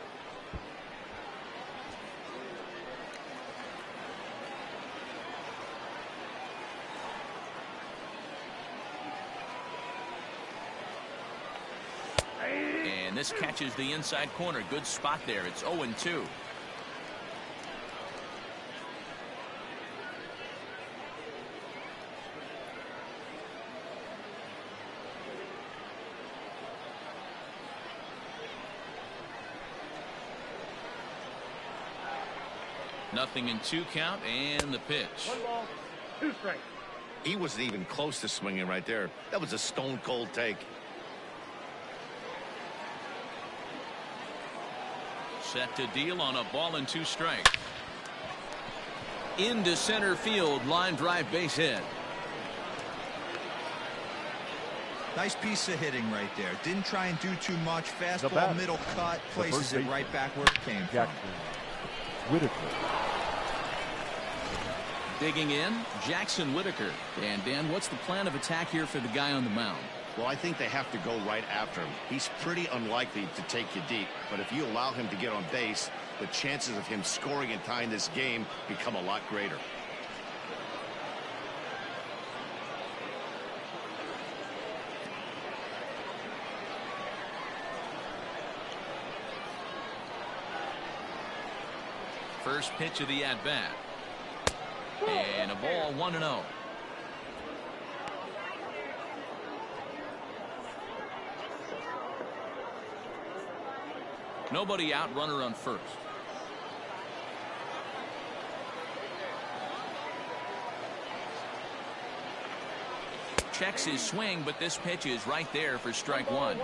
And this catches the inside corner. Good spot there. It's 0-2. Nothing in 2 count, and the pitch. 1 ball, 2 strikes. He wasn't even close to swinging right there. That was a stone cold take. Set to deal on a ball and 2 strikes. Into center field, line drive, base hit. Nice piece of hitting right there. Didn't try and do too much. Fastball, middle cut, places it right back where it came from. Whitaker. Digging in, Jackson Whitaker. And Dan, what's the plan of attack here for the guy on the mound? Well, I think they have to go right after him. He's pretty unlikely to take you deep, but if you allow him to get on base, the chances of him scoring and tying this game become a lot greater. First pitch of the at-bat. And a ball, 1-0. Nobody out, runner on first. Checks his swing, but this pitch is right there for strike 1.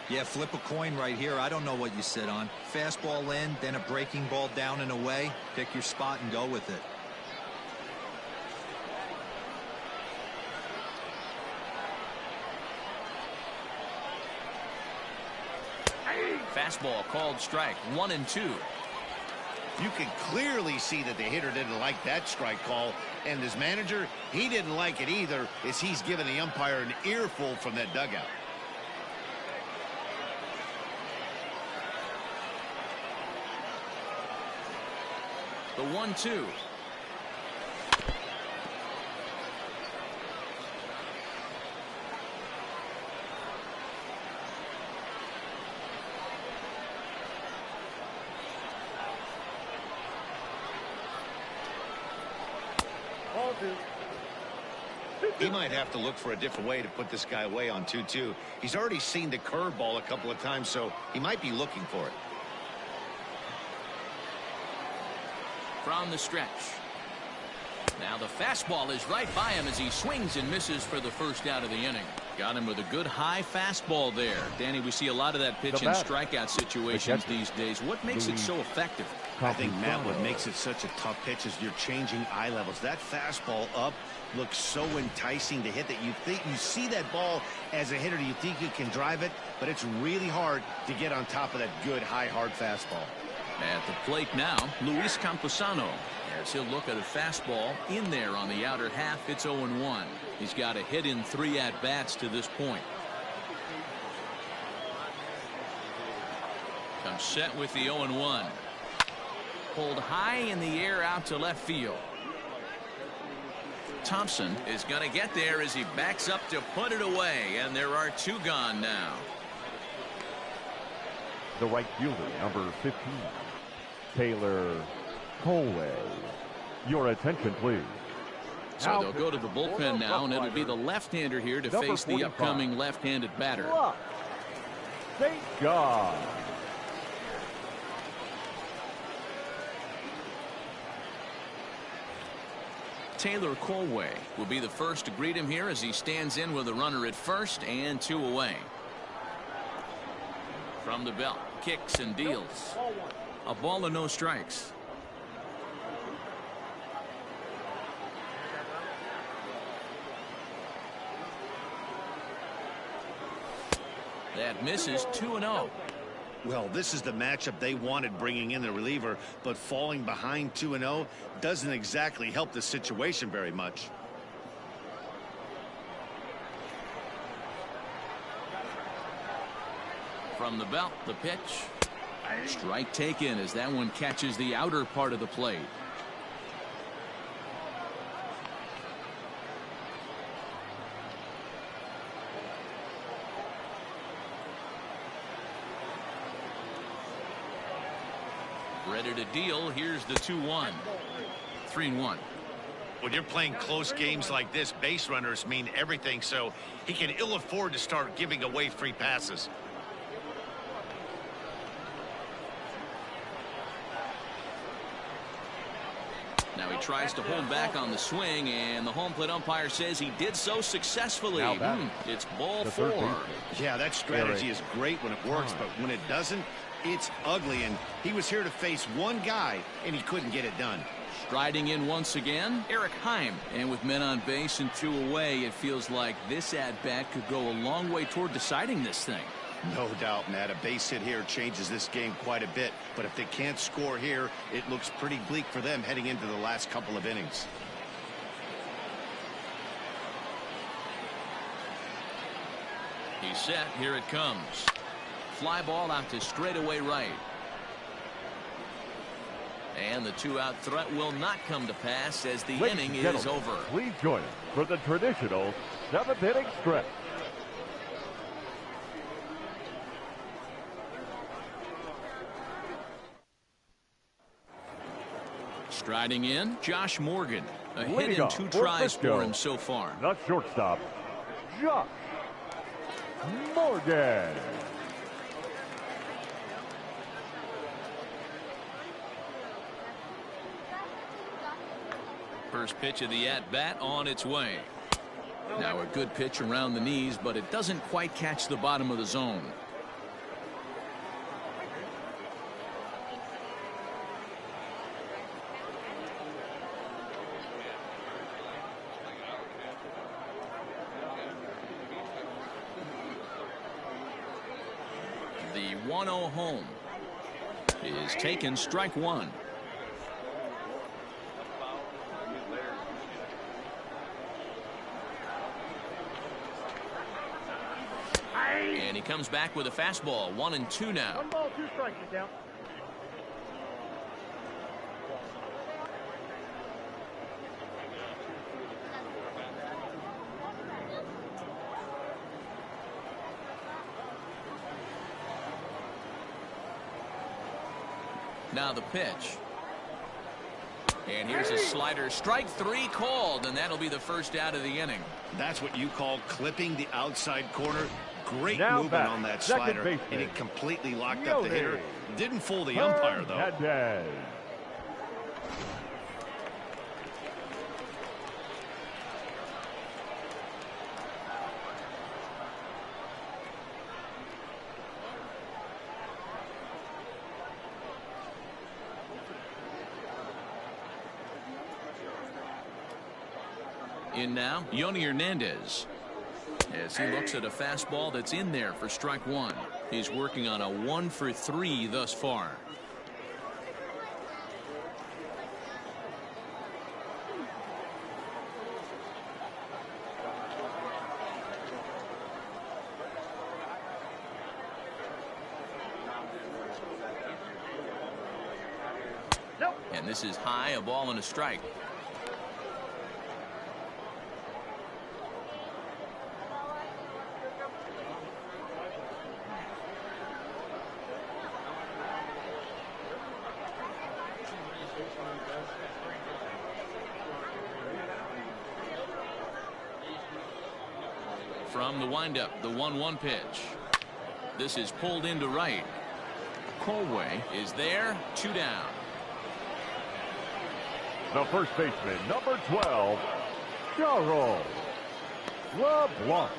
Yeah, flip a coin right here. I don't know what you sit on. Fastball in, then a breaking ball down and away. Pick your spot and go with it. Fastball called strike, 1-2. You can clearly see that the hitter didn't like that strike call, and his manager, he didn't like it either, as he's giving the umpire an earful from that dugout. The 1-2. He might have to look for a different way to put this guy away on 2-2. He's already seen the curveball a couple of times, so he might be looking for it. From the stretch. Now the fastball is right by him as he swings and misses for the first out of the inning. Got him with a good high fastball there. Danny, we see a lot of that pitch in strikeout situations these days. What makes it so effective? I think, Matt, what makes it such a tough pitch is you're changing eye levels. That fastball up looks so enticing to hit that you see that ball as a hitter, you think you can drive it, but it's really hard to get on top of that good high hard fastball. At the plate now, Luis Camposano, as he'll look at a fastball in there on the outer half. It's 0-1. He's got a hit in 3 at-bats to this point. Comes set with the 0-1. Pulled high in the air out to left field. Thompson is going to get there as he backs up to put it away, and there are 2 gone now. The right fielder, number 15, Taylor Colway. Your attention, please. So they'll go to the bullpen now, and it'll be the left-hander here to face the upcoming left-handed batter. St. John. Taylor Colway will be the first to greet him here as he stands in with a runner at first and 2 away. From the belt, kicks and deals. A ball and no strikes. That misses, 2-0. Well, this is the matchup they wanted, bringing in the reliever, but falling behind 2-0 doesn't exactly help the situation very much. From the belt, the pitch. Strike taken as that one catches the outer part of the plate. Ready to deal. Here's the 2-1. 3-1. When you're playing close games like this, base runners mean everything, so he can ill afford to start giving away free passes. Now he tries to hold back on the swing, and the home plate umpire says he did so successfully. It's ball 4. Yeah, that strategy is great when it works, but when it doesn't, it's ugly, and he was here to face one guy, and he couldn't get it done. Striding in once again, Eric Heim. And with men on base and 2 away, it feels like this at-bat could go a long way toward deciding this thing. No doubt, Matt. A base hit here changes this game quite a bit, but if they can't score here, it looks pretty bleak for them heading into the last couple of innings. He's set. Here it comes. Fly ball out to straightaway right. And the 2-out threat will not come to pass as the inning is over. Please join us for the traditional 7th inning stretch. Striding in, Josh Morgan. A hit Leading in off 2 for tries Frisco, for him so far. The shortstop, Josh Morgan. First pitch of the at-bat on its way. Now a good pitch around the knees, but it doesn't quite catch the bottom of the zone. The 1-0 home is taken, strike one. And he comes back with a fastball. 1-2 now. 1 ball, 2 strikes, get down. Now the pitch. And here's a slider. Strike three called, and that'll be the first out of the inning. That's what you call clipping the outside corner. Great Now movement back, on that second slider, baseman. and it completely locked up the Yoda. hitter. Didn't fool the umpire, though. Hernandez. In now, Yoni Hernandez, as he looks at a fastball that's in there for strike one. He's working on a 1-for-3 thus far. Nope. And this is high, a ball and a strike. From the windup, the 1-1 pitch. This is pulled into right. Colway is there, 2 down. The first baseman, number 12, Charles LeBlanc.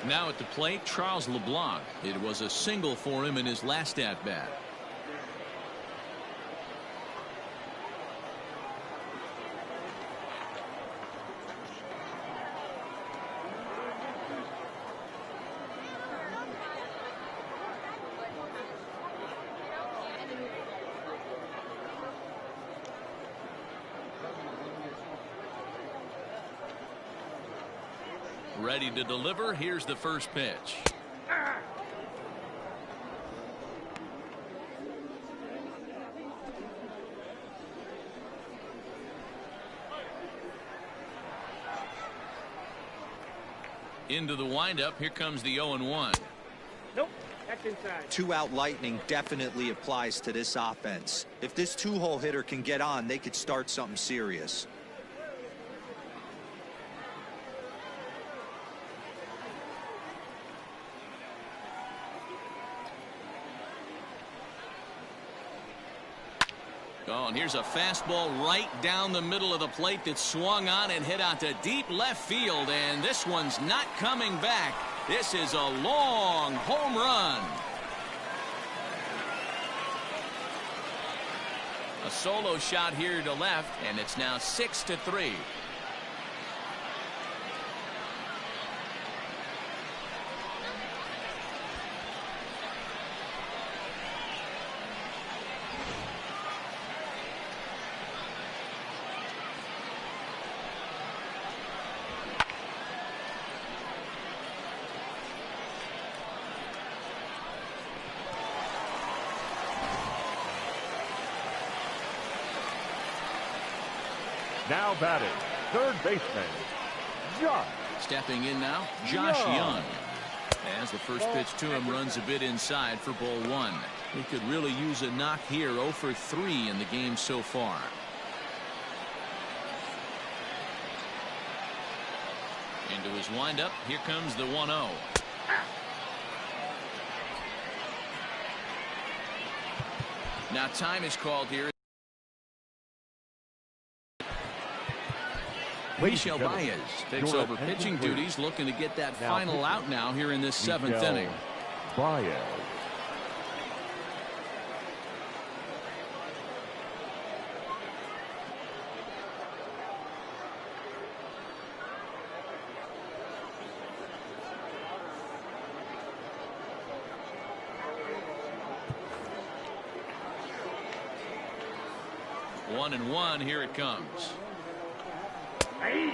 Now at the plate, Charles LeBlanc. It was a single for him in his last at-bat. Ready to deliver. Here's the first pitch. Into the windup. Here comes the 0-1. Nope. That's inside. 2-out lightning definitely applies to this offense. If this 2-hole hitter can get on, they could start something serious. Oh, and here's a fastball right down the middle of the plate that swung on and hit out to deep left field, and this one's not coming back. This is a long home run. A solo shot here to left, and it's now 6-3. Now batting, third baseman, Josh. Stepping in now, Josh Young. As the first pitch to him runs a bit inside for ball one. He could really use a knock here. 0 for 3 in the game so far. Into his windup. Here comes the 1-0. Now time is called here. Michel Baez takes over pitching duties, looking to get that final out now here in this 7th inning. Baez. 1-1. Here it comes.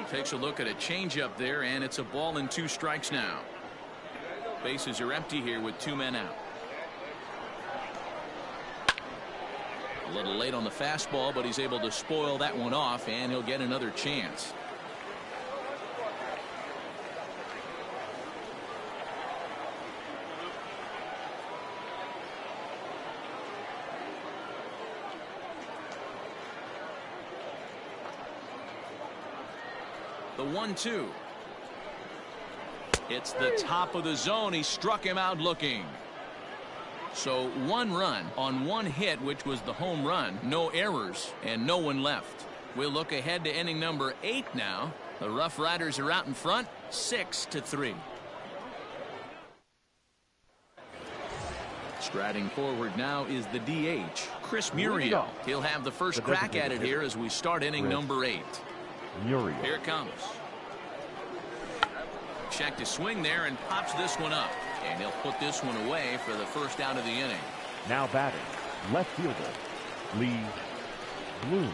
Takes a look at a changeup there, and it's a ball and 2 strikes now. Bases are empty here with 2 men out. A little late on the fastball, but he's able to spoil that one off, and he'll get another chance. The 1-2. It's the top of the zone. He struck him out looking. So 1 run on 1 hit, which was the home run. No errors and no one left. We'll look ahead to inning number 8 now. The RoughRiders are out in front, 6-3. Striding forward now is the DH, Chris Muriel. He'll have the first crack at it here as we start inning number 8. Muriel. Here it comes. Checked his swing there and pops this one up. And he'll put this one away for the first out of the inning. Now batting, left fielder, Lee Bloom.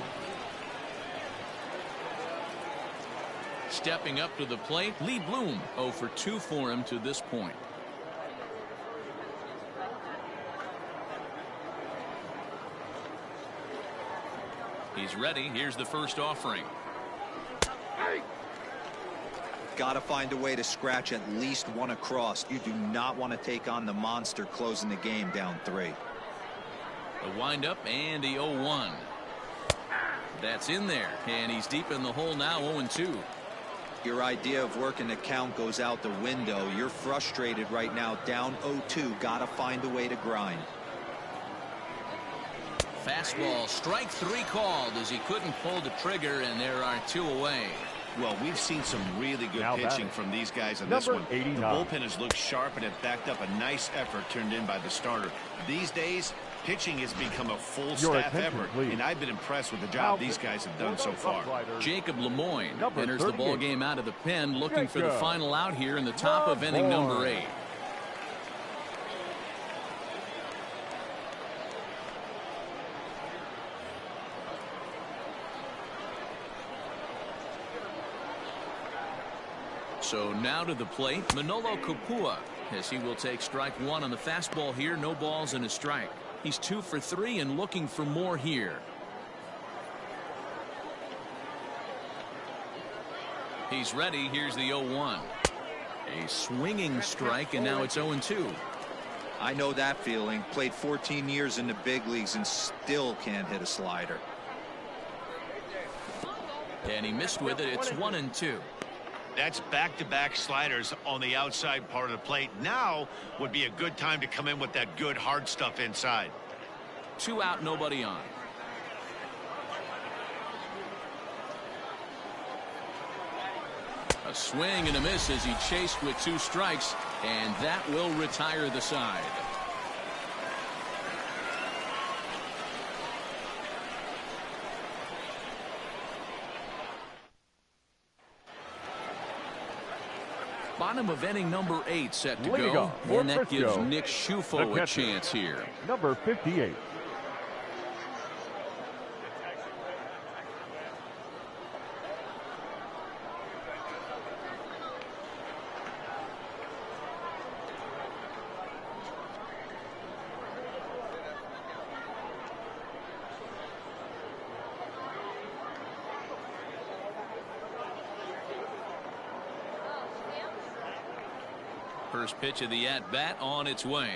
Stepping up to the plate, Lee Bloom. 0 for 2 for him to this point. He's ready. Here's the first offering. Got to find a way to scratch at least 1 across. You do not want to take on the monster closing the game down 3. A windup and the 0-1. That's in there, and he's deep in the hole now. 0-2. Your idea of working the count goes out the window. You're frustrated right now, down 0-2. Got to find a way to grind. Fastball, strike 3 called as he couldn't pull the trigger, and there are 2 away. Well, we've seen some really good pitching from these guys on this one. The bullpen has looked sharp and it backed up a nice effort turned in by the starter. These days, pitching has become a full staff effort, and I've been impressed with the job these guys have done so far. Jacob Lemoyne enters the ball game out of the pen, looking for the final out here in the top of inning number 8. So now to the plate, Manolo Kapua, as he will take strike 1 on the fastball here. No balls and a strike. He's 2 for 3 and looking for more here. He's ready. Here's the 0-1. A swinging strike, and now it's 0-2. I know that feeling. Played 14 years in the big leagues and still can't hit a slider. And he missed with it. It's 1-2. That's back-to-back sliders on the outside part of the plate. Now would be a good time to come in with that good hard stuff inside. 2 out, nobody on. A swing and a miss as he chased with 2 strikes, and that will retire the side. Bottom of inning number 8 set to go, and that gives Nick Schufo a chance here. Number 58. First pitch of the at-bat on its way.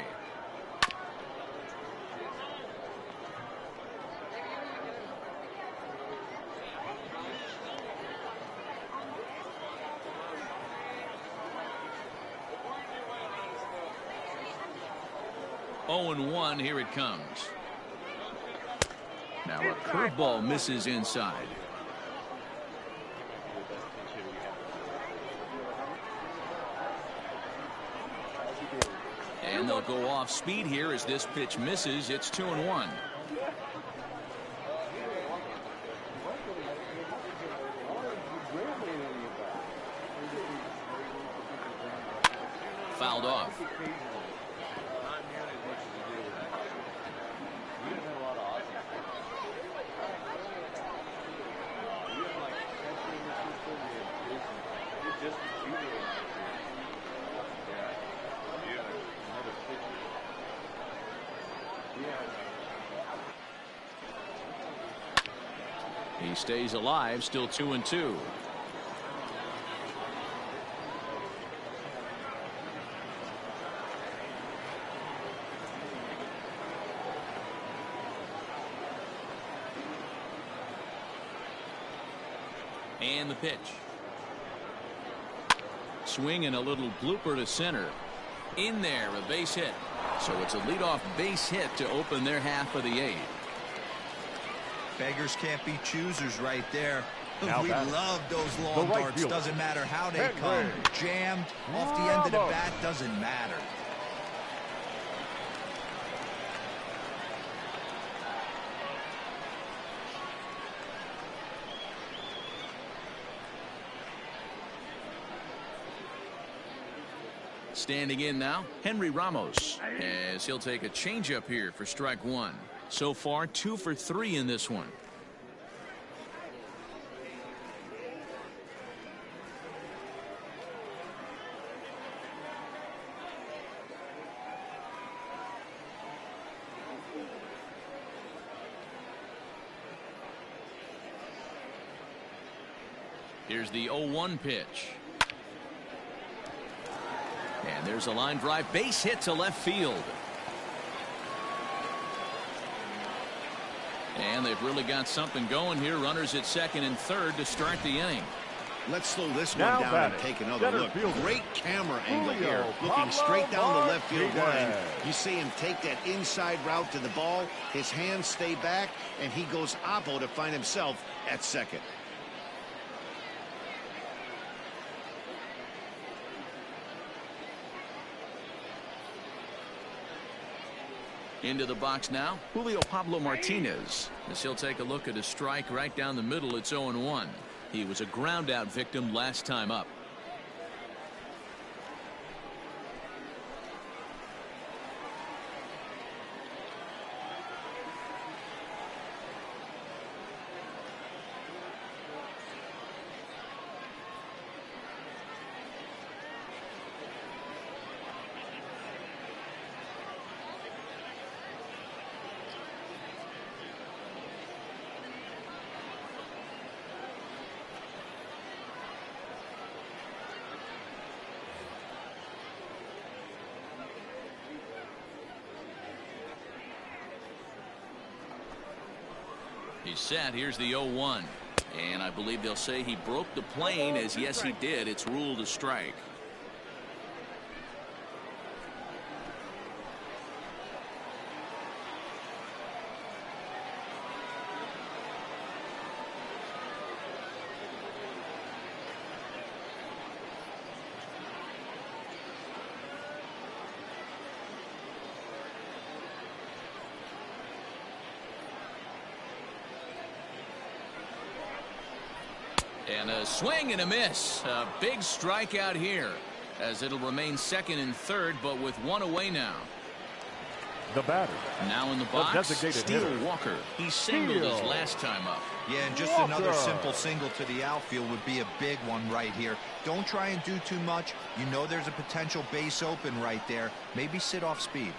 Oh, 0-1. Here it comes. Now a curveball misses inside. And they'll go off speed here as this pitch misses. It's 2-1. Fouled off. He stays alive, still 2-2. And the pitch. Swing and a little blooper to center. In there, a base hit. So it's a leadoff base hit to open their half of the 8th. Beggars can't be choosers right there. Now We batting. love those long The right darts. fielder. Doesn't matter how they Henry. come. Jammed off the end of the Ramos. bat, doesn't matter. Standing in now, Henry Ramos, as he'll take a changeup here for strike 1. So far, 2 for 3 in this one. Here's the 0-1 pitch. And there's a line drive base hit to left field. And they've really got something going here. Runners at second and third to start the inning. Let's slow this one Now down batting, and take another center look. fielder. Great camera angle here. Julio Looking straight down the left field line. Martinez. You see him take that inside route to the ball. His hands stay back, and he goes oppo to find himself at second. Into the box now, Julio Pablo Martinez, as he'll take a look at a strike right down the middle. It's 0-1. He was a ground out victim last time up. He's set. Here's the 0-1. And I believe they'll say he broke the plane, as yes he did. It's ruled a strike. And a swing and a miss. A big strikeout here, as it'll remain second and third, but with one away now. The batter. Now in the box, designated Steele hitter. Walker. He singled his Steele. last time up. Yeah, and just Walker. another simple single to the outfield would be a big one right here. Don't try and do too much. You know there's a potential base open right there. Maybe sit off speed.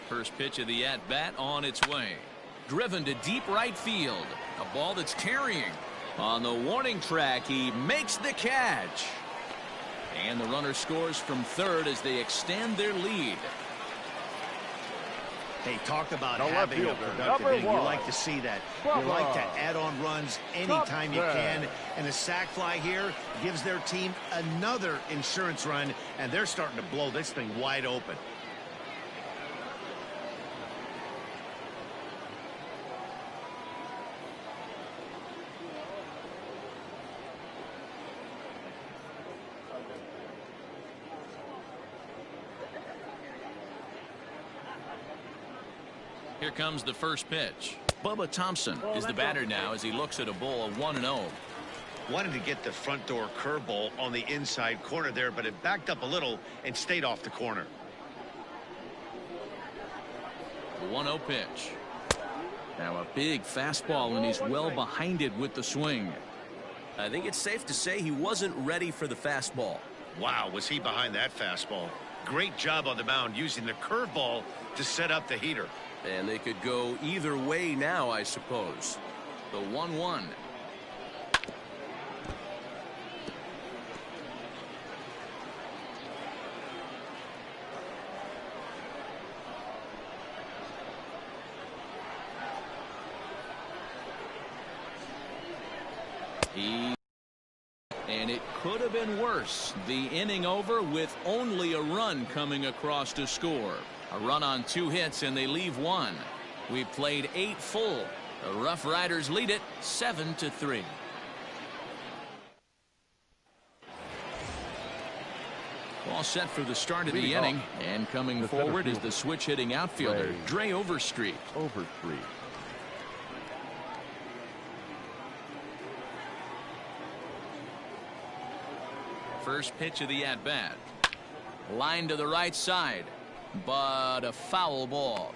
First pitch of the at-bat on its way. Driven to deep right field. A ball that's carrying. On the warning track, he makes the catch. And the runner scores from third as they extend their lead. Hey, talk about The left having a fielder, productive number inning. You 1. like to see that. Bubba. You like to add on runs anytime you Thompson. can. And a sac fly here gives their team another insurance run, and they're starting to blow this thing wide open. Here comes the first pitch. Bubba Thompson is the batter now as he looks at a ball of 1-0. Wanted to get the front door curveball on the inside corner there, but it backed up a little and stayed off the corner. The 1-0 pitch. Now a big fastball, and he's well behind it with the swing. I think it's safe to say he wasn't ready for the fastball. Wow, was he behind that fastball. Great job on the mound using the curveball to set up the heater. And they could go either way now, I suppose. The 1-1. And it could have been worse. The inning over with only a run coming across to score. A run on 2 hits and they leave 1. We played 8 full. The RoughRiders lead it 7-3. All set for the start of the inning. And coming forward is the switch hitting outfielder, Dre Overstreet. First pitch of the at-bat. Line to the right side, but a foul ball.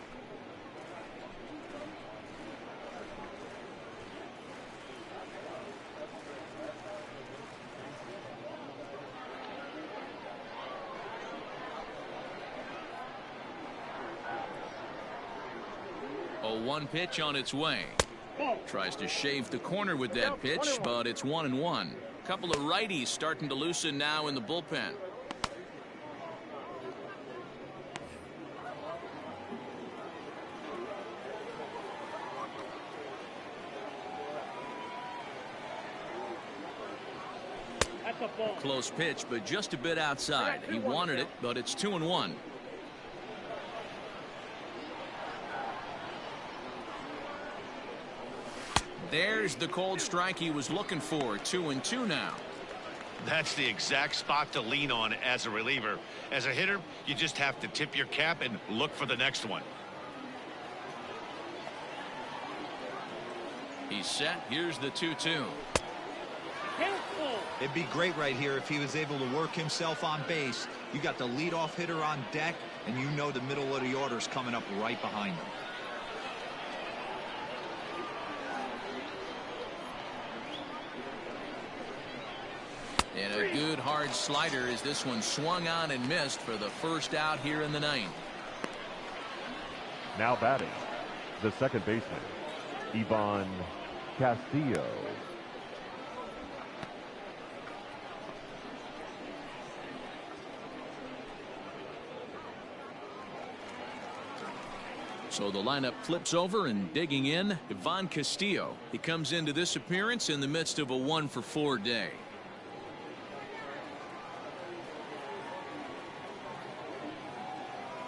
A 1 pitch on its way. Tries to shave the corner with that pitch, but it's 1-1. Couple of righties starting to loosen now in the bullpen. That's a ball. Close pitch, but just a bit outside. He wanted it, but it's 2-1. There's the cold strike he was looking for. 2-2 now. That's the exact spot to lean on as a reliever. As a hitter, you just have to tip your cap and look for the next one. He's set. Here's the 2-2. It'd be great right here if he was able to work himself on base. You got the leadoff hitter on deck, and you know the middle of the order's coming up right behind him. And a good hard slider as this one swung on and missed for the first out here in the 9th. Now batting, the second baseman, Ivan Castillo. So the lineup flips over, and digging in, Ivan Castillo. He comes into this appearance in the midst of a 1-for-4 day.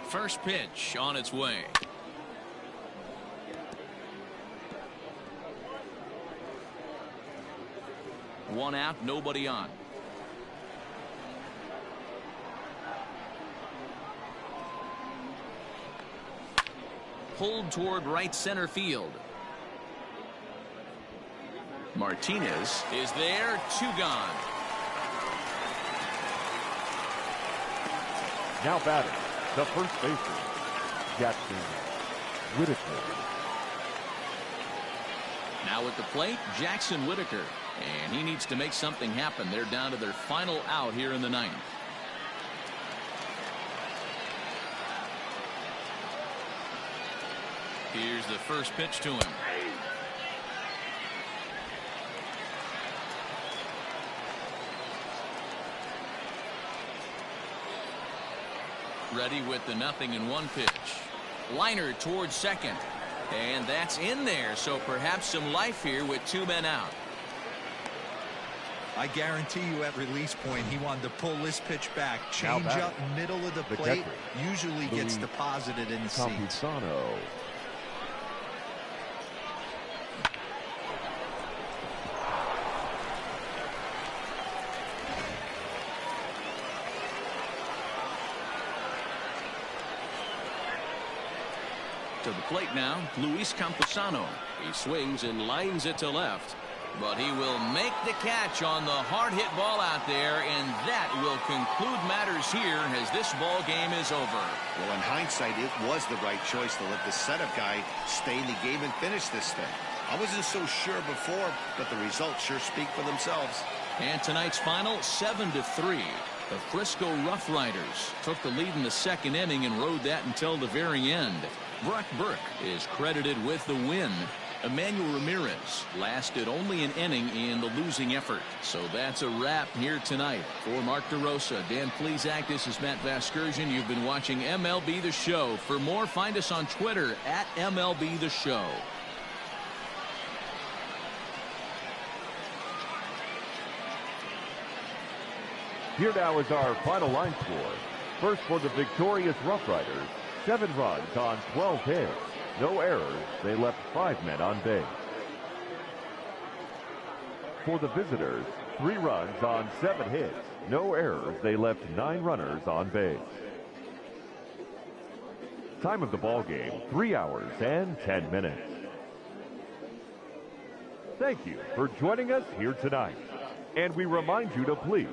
First pitch on its way. One out, nobody on. Pulled toward right center field. Martinez is there, 2 gone. Now batting, the first baseman, Jackson Whitaker. Now at the plate, Jackson Whitaker. And he needs to make something happen. They're down to their final out here in the 9th. Here's the first pitch to him. Ready with the 0-1 pitch. Liner towards second. And that's in there, so perhaps some life here with 2 men out. I guarantee you at release point he wanted to pull this pitch back. Change up middle of the plate. Usually gets deposited in the seats. To the plate now, Luis Campusano. He swings and lines it to left. But he will make the catch on the hard hit ball out there, and that will conclude matters here as this ball game is over. Well, in hindsight, it was the right choice to let the setup guy stay in the game and finish this thing. I wasn't so sure before, but the results sure speak for themselves. And tonight's final, 7-3. The Frisco RoughRiders took the lead in the second inning and rode that until the very end. Brock Burke is credited with the win. Emmanuel Ramirez lasted only an inning in the losing effort. So that's a wrap here tonight. For Mark DeRosa, Dan Plesac, this is Matt Vasgersian. You've been watching MLB The Show. For more, find us on Twitter at MLB The Show. Here now is our final line score. First for the victorious RoughRiders, 7 runs on 12 hits. No errors. They left 5 men on base. For the visitors, 3 runs on 7 hits. No errors. They left 9 runners on base. Time of the ball game, 3 hours and 10 minutes. Thank you for joining us here tonight. And we remind you to please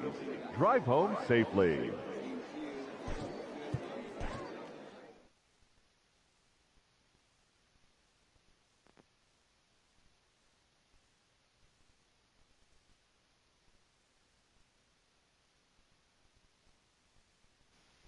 drive home safely.